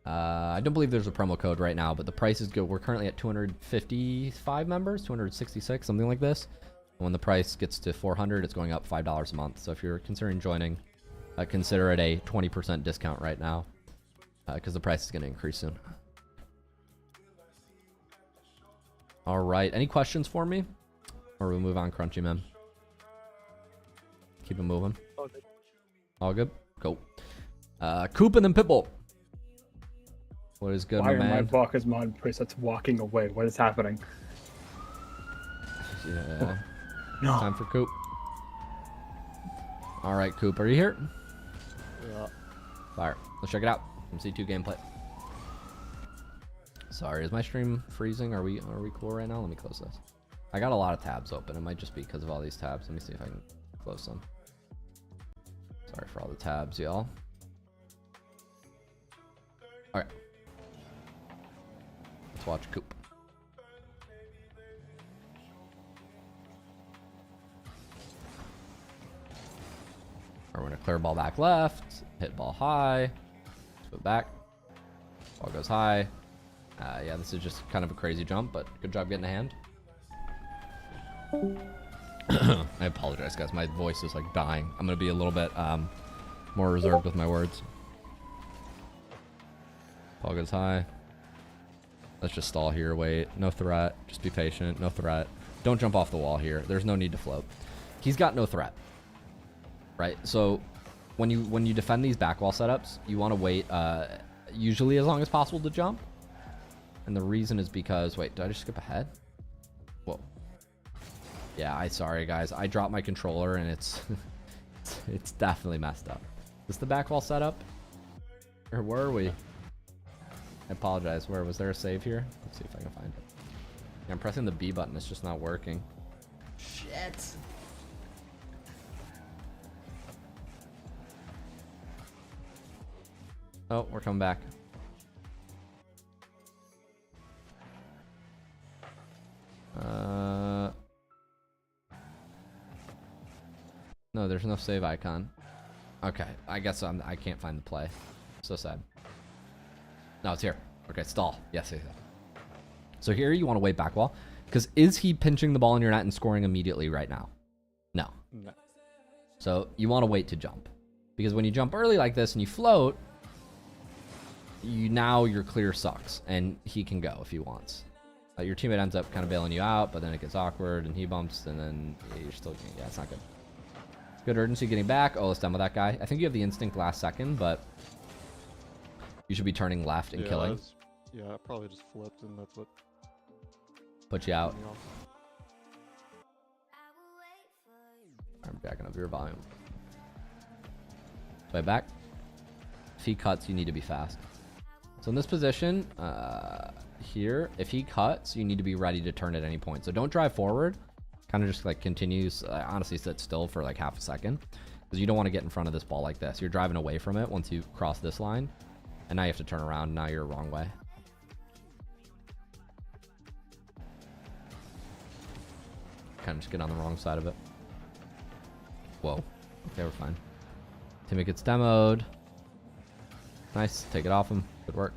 I don't believe there's a promo code right now, but the price is good. We're currently at 255 members, 266, something like this. When the price gets to 400, it's going up $5 a month. So if you're considering joining, consider it a 20% discount right now, because the price is going to increase soon. All right. Any questions for me? Or we'll move on, Crunchy Man. Keep it moving. All good. All good? Go. Coupe and then Pitbull. What is good, Why are my man? Valka's mod presets walking away? What is happening? Yeah. No. Time for Coupe. All right, Coupe, are you here? Yeah. Fire. Let's check it out. MC2 gameplay. Sorry, is my stream freezing? Are we cool right now? Let me close this. I got a lot of tabs open. It might just be because of all these tabs. Let me see if I can close them. Sorry for all the tabs, y'all. All right. Let's watch Coupe. We're going to clear ball back left, hit ball high, put back, ball goes high. Yeah, this is just kind of a crazy jump, but good job getting a hand. I apologize, guys. My voice is like dying. I'm going to be a little bit more reserved with my words. Ball goes high. Let's just stall here. Wait. No threat. Just be patient. No threat. Don't jump off the wall here. There's no need to float. He's got no threat. Right? So when you defend these back wall setups, you want to wait usually as long as possible to jump. And the reason is because... Wait, did I just skip ahead? Whoa. Yeah, sorry, guys. I dropped my controller and it's... it's definitely messed up. Is this the back wall setup? Or where are we? I apologize. Where was there a save here? Let's see if I can find it. Yeah, I'm pressing the B button. It's just not working. Shit. Oh, we're coming back. No, there's no save icon. Okay, I guess I can't find the play. So sad. No, it's here. Okay, stall. Yes. So here you want to wait back wall. Because is he pinching the ball in your net and scoring immediately right now? No. No. So you want to wait to jump. Because when you jump early like this and you float, your clear sucks. And he can go if he wants. Your teammate ends up kind of bailing you out, but then it gets awkward and he bumps and then you're still... Yeah, it's not good. Good urgency getting back. Oh, let's demo that guy. I think you have the instinct last second, but you should be turning left and killing. Yeah, I probably just flipped, and that's what put you out. put me off. I'm backing up your volume. Play back. If he cuts, you need to be fast. So in this position, here, if he cuts, you need to be ready to turn at any point. So don't drive forward. Kind of just like continues. Honestly, sit still for like half a second, because you don't want to get in front of this ball like this. You're driving away from it once you cross this line, and now you have to turn around. Now you're wrong way. Kind of just get on the wrong side of it. Whoa. Okay, we're fine. Teammate gets demoed. Nice. Take it off him. Good work.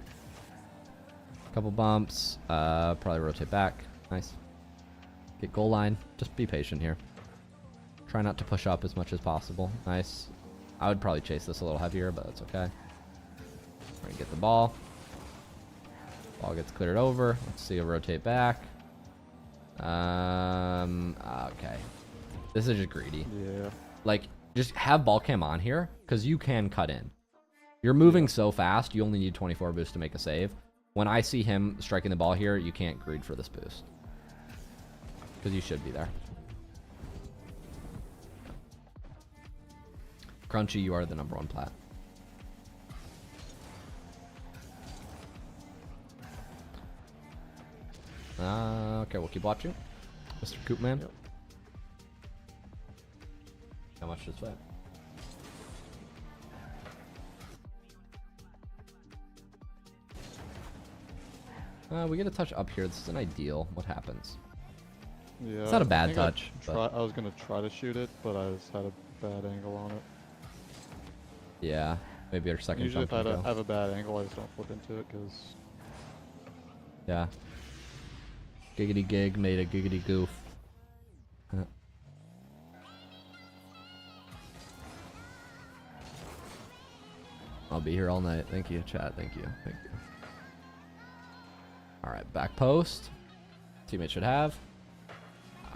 Couple bumps. Probably rotate back. Nice. Get goal line. Just be patient here. Try not to push up as much as possible. Nice. I would probably chase this a little heavier, but that's okay. We're gonna get the ball. Ball gets cleared over. Let's see a rotate back. Okay. This is just greedy. Yeah. Like, just have ball cam on here, because you can cut in. You're moving so fast, you only need 24 boost to make a save. When I see him striking the ball here, you can't greed for this boost, because you should be there. Crunchy, you are the #1 plat. Okay, we'll keep watching. Mr. Coupe man. Yep. How much to sweat? We get a touch up here. This is an ideal. What happens? Yeah. It's not a I bad think touch. I was gonna try to shoot it, but I just had a bad angle on it. Yeah, maybe our second Usually, if jump I can go. have a bad angle, I just don't flip into it because. Yeah. Giggity gig made a giggity goof. Huh. I'll be here all night. Thank you, chat. Thank you. Thank you. All right, back post. Teammate should have.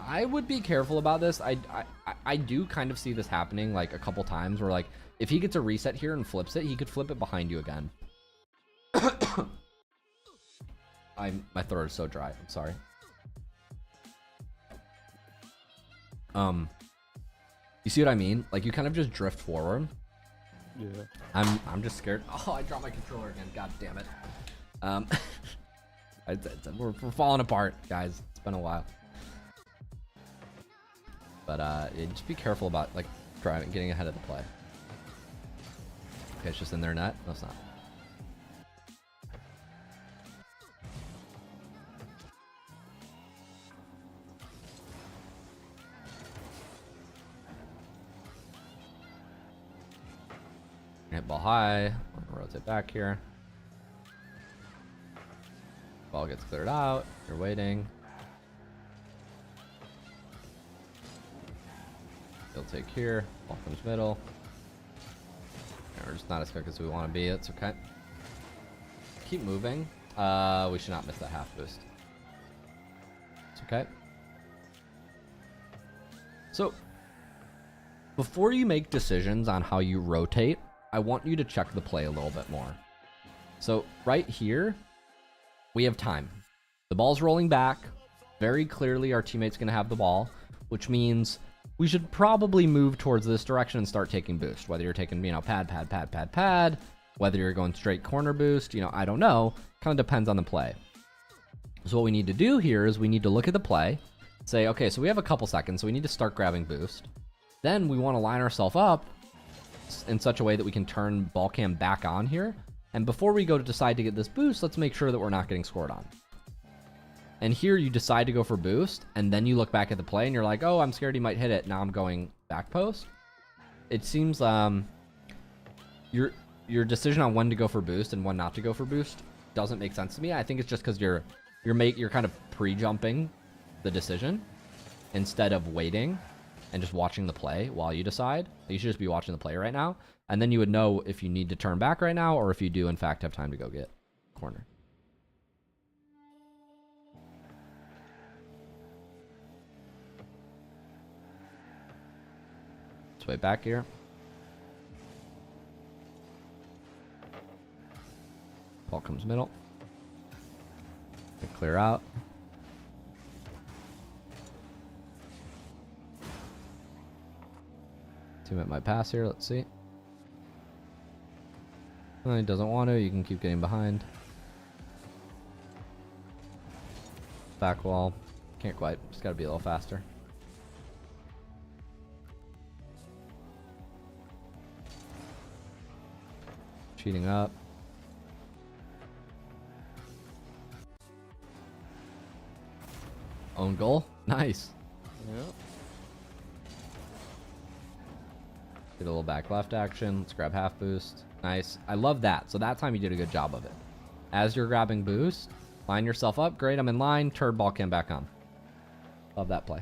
I would be careful about this. I do kind of see this happening like a couple times where, like, if he gets a reset here and flips it, he could flip it behind you again. My throat is so dry. I'm sorry. You see what I mean? Like, you kind of just drift forward. Yeah. I'm just scared. Oh, I dropped my controller again. God damn it. We're falling apart, guys. It's been a while. But yeah, just be careful about like getting ahead of the play. Okay, it's just in their net. No, it's not. Hit ball high. Rotate back here. Ball gets cleared out. You're waiting. He'll take here. Ball comes middle. Yeah, we're just not as quick as we want to be. It's okay. Keep moving. We should not miss that half boost. It's okay. So, before you make decisions on how you rotate, I want you to check the play a little bit more. So, right here, we have time. The ball's rolling back. Very clearly, our teammate's going to have the ball, which means we should probably move towards this direction and start taking boost. Whether you're taking, pad, whether you're going straight corner boost, I don't know. Kind of depends on the play. So what we need to do here is we need to look at the play, say, okay, so we have a couple seconds, so we need to start grabbing boost. Then we want to line ourselves up in such a way that we can turn ball cam back on here. And before we go to decide to get this boost, let's make sure that we're not getting scored on. And here you decide to go for boost, and then you look back at the play and you're like, oh, I'm scared he might hit it. Now I'm going back post. It seems your decision on when to go for boost and when not to go for boost doesn't make sense to me. I think it's just because you're kind of pre-jumping the decision instead of waiting and just watching the play while you decide. You should just be watching the play right now, and then you would know if you need to turn back right now or if you do in fact have time to go get corner. Let's way back here. Ball comes middle. Clear out. Teammate might pass here. Let's see. Well, he doesn't want to. You can keep getting behind. Back wall. Can't quite. Just got to be a little faster. Cheating up. Own goal. Nice. Yeah. Get a little back left action. Let's grab half boost. Nice. I love that. So that time you did a good job of it. As you're grabbing boost, line yourself up. Great. I'm in line. Turd ball cam back on. Love that play.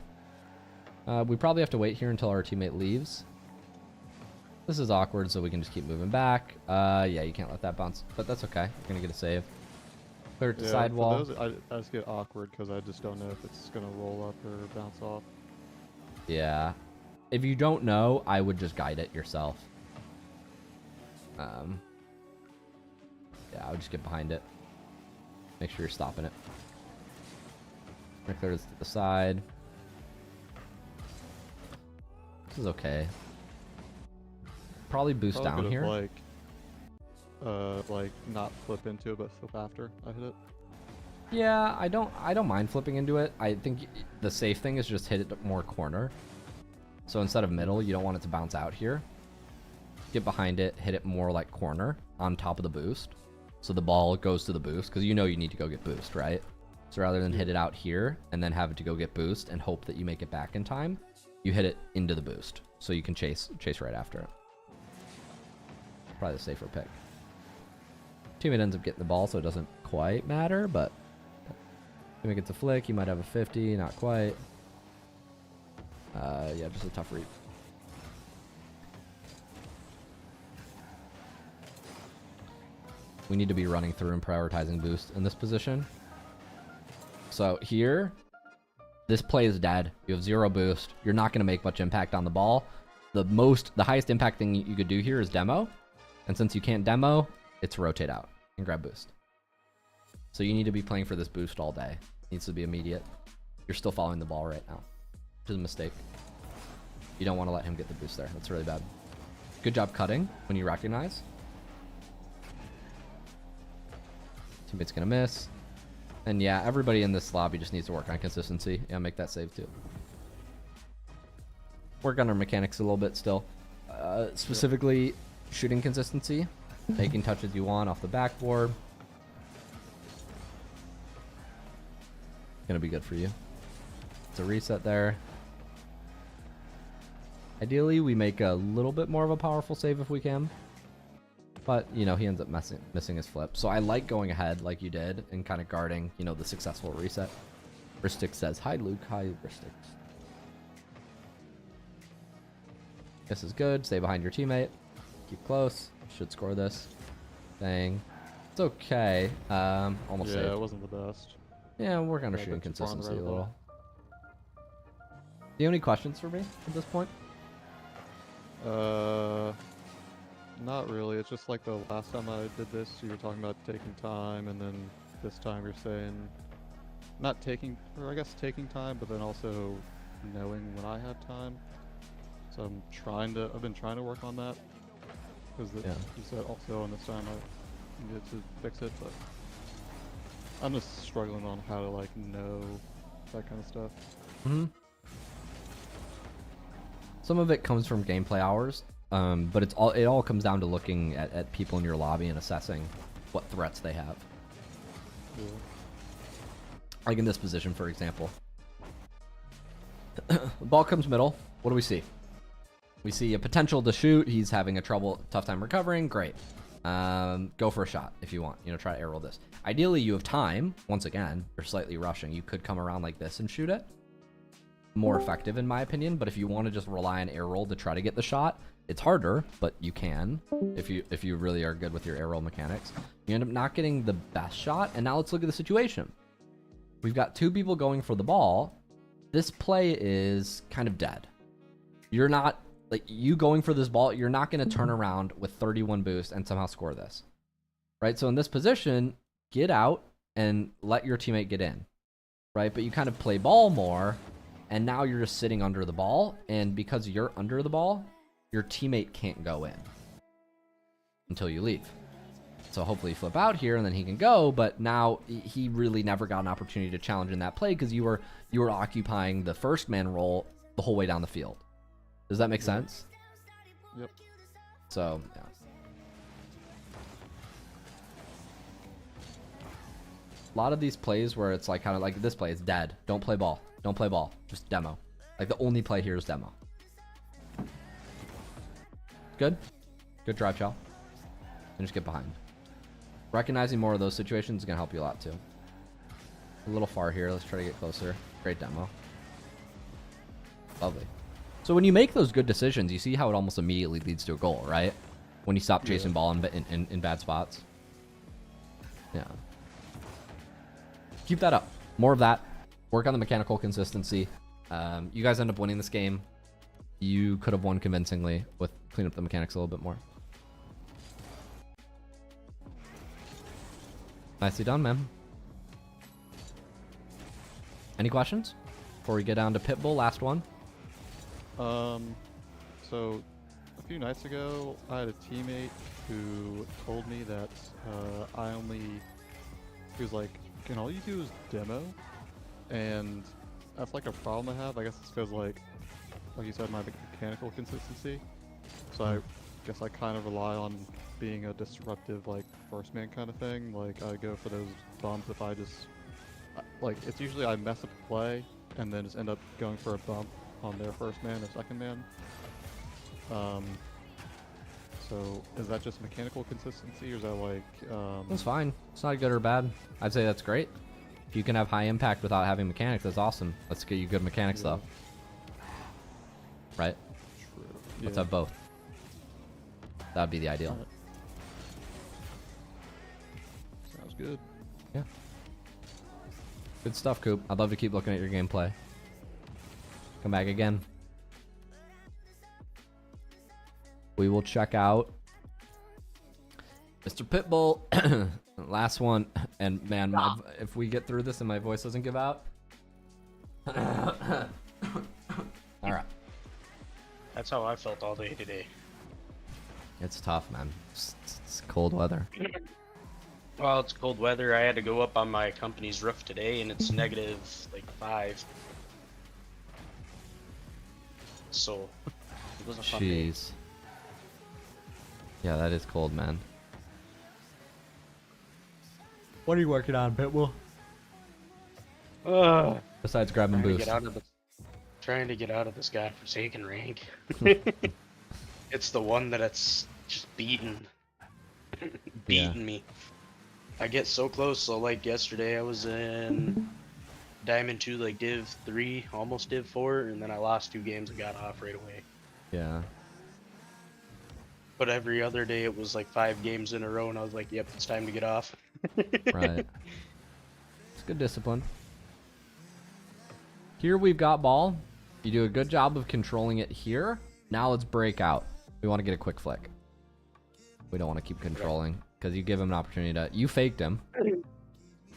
We probably have to wait here until our teammate leaves. This is awkward, so we can just keep moving back. Yeah, you can't let that bounce, but that's okay. You're going to get a save. Clear it to sidewall. I just get awkward because I just don't know if it's going to roll up or bounce off. Yeah. If you don't know, I would just guide it yourself. Yeah, I would just get behind it. Make sure you're stopping it. Clear this to the side. This is okay. Probably boost down here. Like not flip into it, but flip after I hit it. Yeah, I don't mind flipping into it. I think the safe thing is just hit it more corner. So instead of middle, you don't want it to bounce out here. Get behind it, hit it more like corner on top of the boost. So the ball goes to the boost because you know you need to go get boost, right? So rather than hit it out here and then have it to go get boost and hope that you make it back in time, you hit it into the boost so you can chase right after it. Probably the safer pick. Teammate ends up getting the ball, so it doesn't quite matter, but teammate gets a flick, you might have a 50, not quite. Yeah, just a tough read. We need to be running through and prioritizing boost in this position. So here, this play is dead. You have 0 boost. You're not going to make much impact on the ball. The highest impact thing you could do here is demo. And since you can't demo, it's rotate out and grab boost. So you need to be playing for this boost all day. It needs to be immediate. You're still following the ball right now, which is a mistake. You don't want to let him get the boost there. That's really bad. Good job cutting when you recognize. Teammate's going to miss. And yeah, everybody in this lobby just needs to work on consistency. Yeah, make that save too. Work on our mechanics a little bit still. Specifically, shooting consistency. Taking touches you want off the backboard. Gonna be good for you. It's a reset there. Ideally, we make a little bit more of a powerful save if we can. But, you know, he ends up missing his flip. So I like going ahead like you did and kind of guarding, you know, the successful reset. Ristic says, hi, Luke. Hi, Ristic. This is good. Stay behind your teammate. Keep close. Should score this. Dang. It's okay. Almost saved. Yeah, it wasn't the best. Yeah, we're going to shooting consistency a little. Do you have any questions for me at this point? Not really. It's just like the last time I did this, you were talking about taking time, and then this time you're saying not taking, or I guess taking time, but then also knowing when I have time. So I've been trying to work on that, because you said also on this time I needed to fix it, but I'm just struggling on how to like know that kind of stuff. Mm-hmm. Some of it comes from gameplay hours, but it all comes down to looking at people in your lobby and assessing what threats they have. Yeah. Like in this position, for example. The ball comes middle. What do we see? We see a potential to shoot. He's having a tough time recovering. Great. Go for a shot if you want. You know, try to air roll this. Ideally, you have time. Once again, you're slightly rushing. You could come around like this and shoot it. More effective in my opinion, but if you want to just rely on air roll to try to get the shot, it's harder, but you can if you really are good with your air roll mechanics. You end up not getting the best shot, and now let's look at the situation. We've got 2 people going for the ball. This play is kind of dead. You're not Like, you going for this ball, you're not going to turn around with 31 boost and somehow score this. Right? So in this position, get out and let your teammate get in. Right? But you kind of play ball more, and now you're just sitting under the ball, and because you're under the ball, your teammate can't go in until you leave. So hopefully you flip out here and then he can go, but now he really never got an opportunity to challenge in that play because you were occupying the first man role the whole way down the field. Does that make sense? Yep. So, yeah. A lot of these plays where it's like kind of like this play, it's dead. Don't play ball. Don't play ball. Just demo. Like the only play here is demo. Good. Good drive, Chow. And just get behind. Recognizing more of those situations is going to help you a lot too. A little far here. Let's try to get closer. Great demo. Lovely. So when you make those good decisions, you see how it almost immediately leads to a goal, right? When you stop chasing ball in bad spots. Yeah. Keep that up. More of that. Work on the mechanical consistency. You guys end up winning this game. You could have won convincingly with cleaning up the mechanics a little bit more. Nicely done, man. Any questions before we get down to Pitbull? Last one. So a few nights ago, I had a teammate who told me that he was like, "Can all you do is demo?" And that's like a problem I have. I guess it's because like you said, my mechanical consistency. So I guess I kind of rely on being a disruptive like first man kind of thing. Like I go for those bumps if I just like it's usually I mess up a play and then just end up going for a bump on their first man or second man. So is that just mechanical consistency or is that like That's fine. It's not good or bad. I'd say that's great. If you can have high impact without having mechanics, that's awesome. Let's get you good mechanics though. Right? True. Let's Yeah. have both. That'd be the ideal. Sounds good. Yeah. Good stuff, Coupe. I'd love to keep looking at your gameplay. Come back again. We will check out Mr. Pitbull. Last one. And man, if we get through this and my voice doesn't give out. All right. That's how I felt all day today. It's tough, man. It's cold weather. Well, it's cold weather. I had to go up on my company's roof today, and it's negative like 5. So it was a fun day. Jeez. Yeah, that is cold, man. What are you working on, Pitbull? Besides grabbing boost. Trying to get out of this godforsaken rank. It's the one that it's just beating me. I get so close. So like yesterday, I was in Diamond 2, like Div 3, almost Div 4, and then I lost 2 games and got off right away. Yeah. But every other day, it was like 5 games in a row, and I was like, "Yep, it's time to get off." Right. It's good discipline. Here we've got ball. You do a good job of controlling it here. Now let's break out. We want to get a quick flick. We don't want to keep controlling because you give him an opportunity to. You faked him. You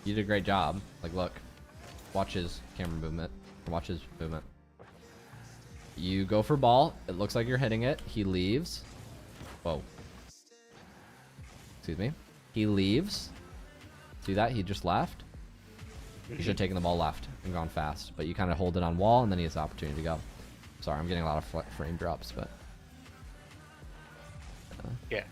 did a great job. Like, look, watch his camera movement. Watch his movement. You go for ball. It looks like you're hitting it. He leaves. Whoa. Excuse me. He leaves. See that? He just left. He should have taken the ball left and gone fast, but you kind of hold it on wall and then he has the opportunity to go. Sorry, I'm getting a lot of frame drops, but Yeah.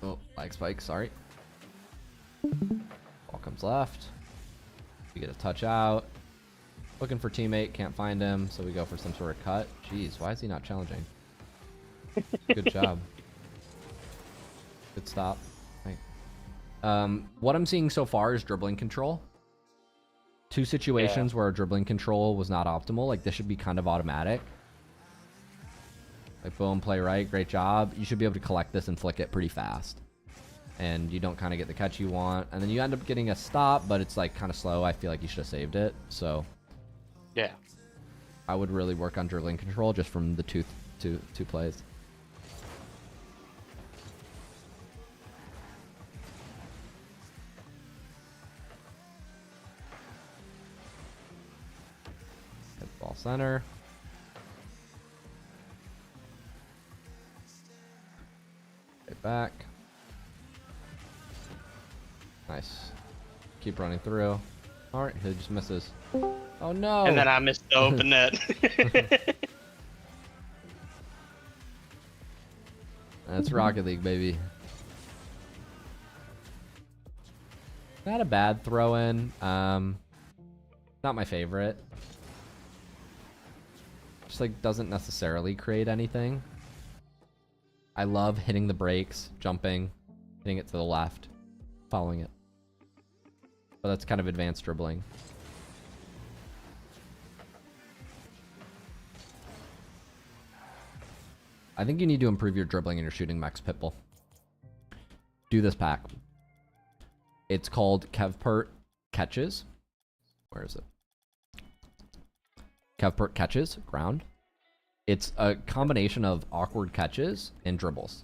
Oh, lag spike, sorry. Ball comes left. We get a touch out. Looking for teammate, can't find him, so we go for some sort of cut. Jeez, why is he not challenging? Good job. Good stop. Right. What I'm seeing so far is dribbling control. 2 situations where dribbling control was not optimal. Like, this should be kind of automatic. Like, boom, play right, great job. You should be able to collect this and flick it pretty fast. And you don't kind of get the catch you want. And then you end up getting a stop, but it's like kind of slow. I feel like you should have saved it. So Yeah. I would really work on dribbling control just from the two plays. Hit ball center. Right back. Nice. Keep running through. All right, he just misses. Oh no! And then I missed the open net. That's Rocket League, baby. Not a bad throw in. Not my favorite. Just like doesn't necessarily create anything. I love hitting the brakes, jumping, hitting it to the left, following it. But that's kind of advanced dribbling. I think you need to improve your dribbling and your shooting, Max Pitbull. Do this pack. It's called Kevpert Catches. Where is it? Kevpert Catches, ground. It's a combination of awkward catches and dribbles.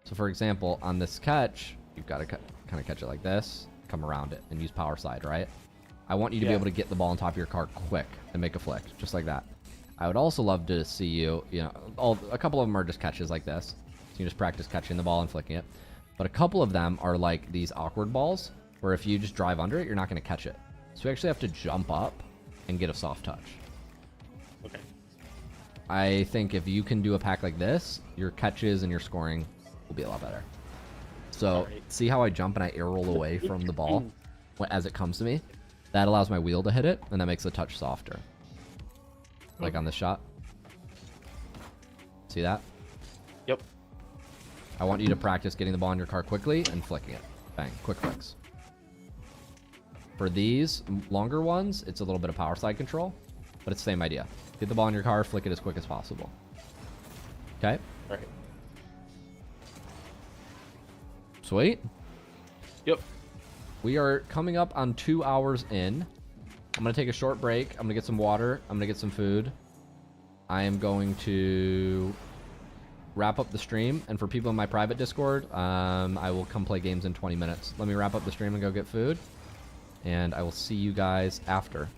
So for example, on this catch, you've got to kind of catch it like this, come around it, and use power slide, right? I want you to be able to get the ball on top of your car quick and make a flick, just like that. I would also love to see you, a couple of them are just catches like this. So you just practice catching the ball and flicking it. But a couple of them are like these awkward balls, where if you just drive under it, you're not going to catch it. So you actually have to jump up and get a soft touch. Okay. I think if you can do a pack like this, your catches and your scoring will be a lot better. So see how I jump and I air roll away from the ball as it comes to me? That allows my wheel to hit it, and that makes the touch softer. Like on this shot. See that? Yep. I want you to practice getting the ball in your car quickly and flicking it. Bang. Quick flicks. For these longer ones, it's a little bit of power slide control, but it's the same idea. Get the ball in your car, flick it as quick as possible. Okay? Right. Sweet. Yep. We are coming up on 2 hours in. I'm going to take a short break. I'm going to get some water. I'm going to get some food. I am going to wrap up the stream. And for people in my private Discord, I will come play games in 20 minutes. Let me wrap up the stream and go get food. And I will see you guys after.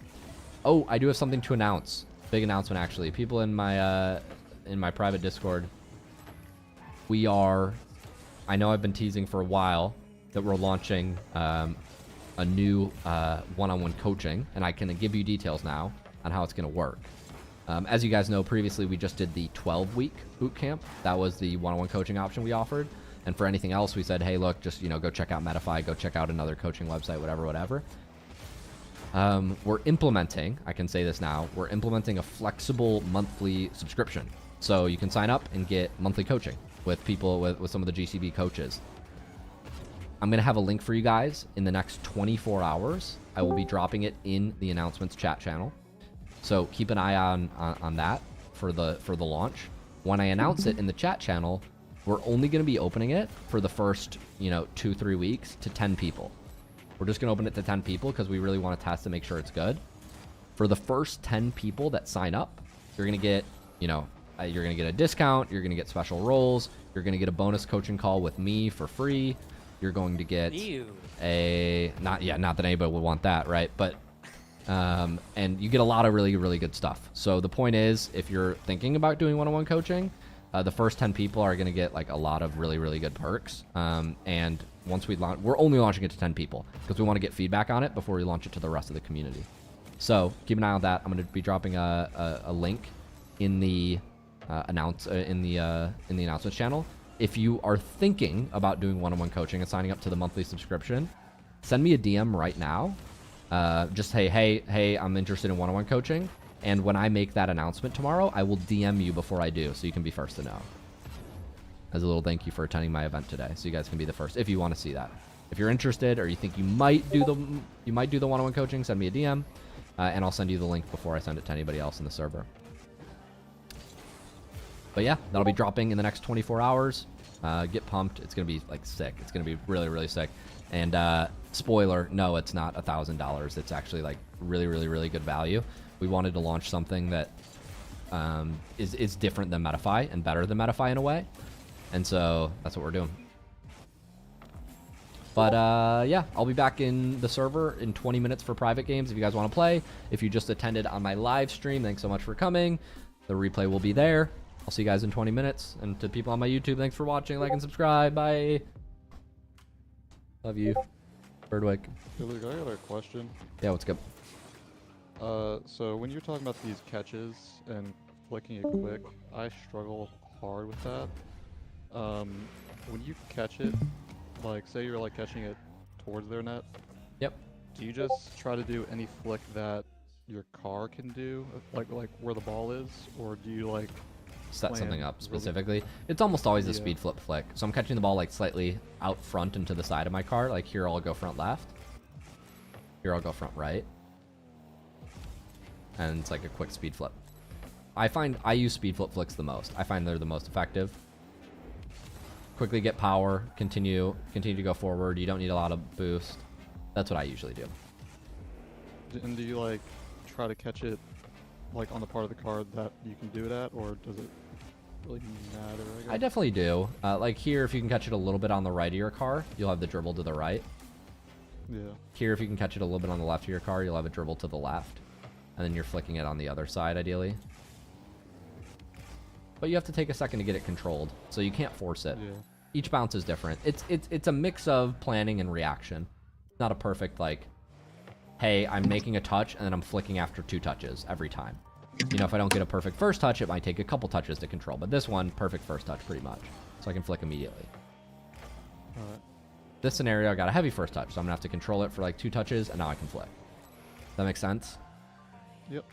Oh, I do have something to announce. Big announcement, actually. People in my private Discord. We are... I know I've been teasing for a while that we're launching a new one-on-one coaching, and I can give you details now on how it's going to work. As you guys know, previously we just did the 12-week boot camp. That was the one-on-one coaching option we offered. And for anything else, we said, hey, look, just go check out Medify, go check out another coaching website, whatever. We're implementing, I can say this now, we're implementing a flexible monthly subscription. So you can sign up and get monthly coaching with people, with some of the GCB coaches. I'm going to have a link for you guys in the next 24 hours. I will be dropping it in the announcements chat channel. So keep an eye on that for the launch. When I announce it in the chat channel, we're only going to be opening it for the first, 2-3 weeks to 10 people. We're just going to open it to 10 people because we really want to test to make sure it's good. For the first 10 people that sign up, you're going to get, you're going to get a discount. You're going to get special roles. You're going to get a bonus coaching call with me for free. You're going to get not that anybody would want that, right? But and you get a lot of really, really good stuff. So the point is, if you're thinking about doing one-on-one coaching, the first 10 people are going to get like a lot of really, really good perks. And once we launch, we're only launching it to 10 people because we want to get feedback on it before we launch it to the rest of the community. So keep an eye on that. I'm going to be dropping a link in the announcements channel. If you are thinking about doing one-on-one coaching and signing up to the monthly subscription, send me a DM right now. Just say, hey, I'm interested in one-on-one coaching. And when I make that announcement tomorrow, I will DM you before I do, so you can be first to know. As a little thank you for attending my event today, so you guys can be the first if you want to see that. If you're interested or you think you might do the one-on-one coaching, send me a DM, and I'll send you the link before I send it to anybody else in the server. But yeah, that'll be dropping in the next 24 hours. Get pumped. It's going to be like sick. It's going to be really, really sick. And spoiler, no, it's not $1,000. It's actually like really, really, really good value. We wanted to launch something that is different than Metafy and better than Metafy in a way. And so that's what we're doing. But yeah, I'll be back in the server in 20 minutes for private games if you guys want to play. If you just attended on my live stream, thanks so much for coming. The replay will be there. I'll see you guys in 20 minutes. And to people on my YouTube, thanks for watching. Like and subscribe. Bye. Love you. Birdwick. Hey, Luke, I got a question. Yeah, what's good? So when you're talking about these catches and flicking it quick, I struggle hard with that. When you catch it, like say you're like catching it towards their net. Yep. Do you just try to do any flick that your car can do, like where the ball is, or do you like set something up specifically? It's almost always a speed flip flick. So I'm catching the ball like slightly out front and to the side of my car. Like here I'll go front left. Here I'll go front right. And it's like a quick speed flip. I find I use speed flip flicks the most. I find they're the most effective. Quickly get power, continue to go forward. You don't need a lot of boost. That's what I usually do. And do you like try to catch it like on the part of the car that you can do it at, or does it really matter? I definitely do. Like here, if you can catch it a little bit on the right of your car, you'll have the dribble to the right. Yeah. Here, if you can catch it a little bit on the left of your car, you'll have a dribble to the left. And then you're flicking it on the other side, ideally. But you have to take a second to get it controlled, so you can't force it. Yeah. Each bounce is different. It's a mix of planning and reaction. It's not a perfect, like, hey, I'm making a touch, and then I'm flicking after 2 touches every time. You know, if I don't get a perfect first touch, it might take a couple touches to control. But this one, perfect first touch, pretty much. So I can flick immediately. Alright. This scenario, I got a heavy first touch, so I'm going to have to control it for, like, 2 touches, and now I can flick. Does that make sense? Yep.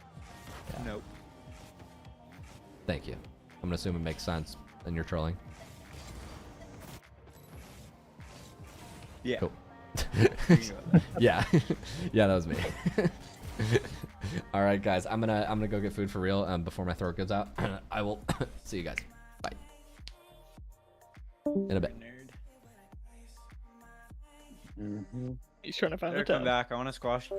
Yeah. Nope. Thank you. I'm going to assume it makes sense, and you're trolling. Yeah. Cool. Yeah. Yeah, that was me. All right, guys. I'm gonna go get food for real before my throat goes out. I will see you guys. Bye. In a bit. Mm-hmm. He's trying to find Better the come back. I want to squash.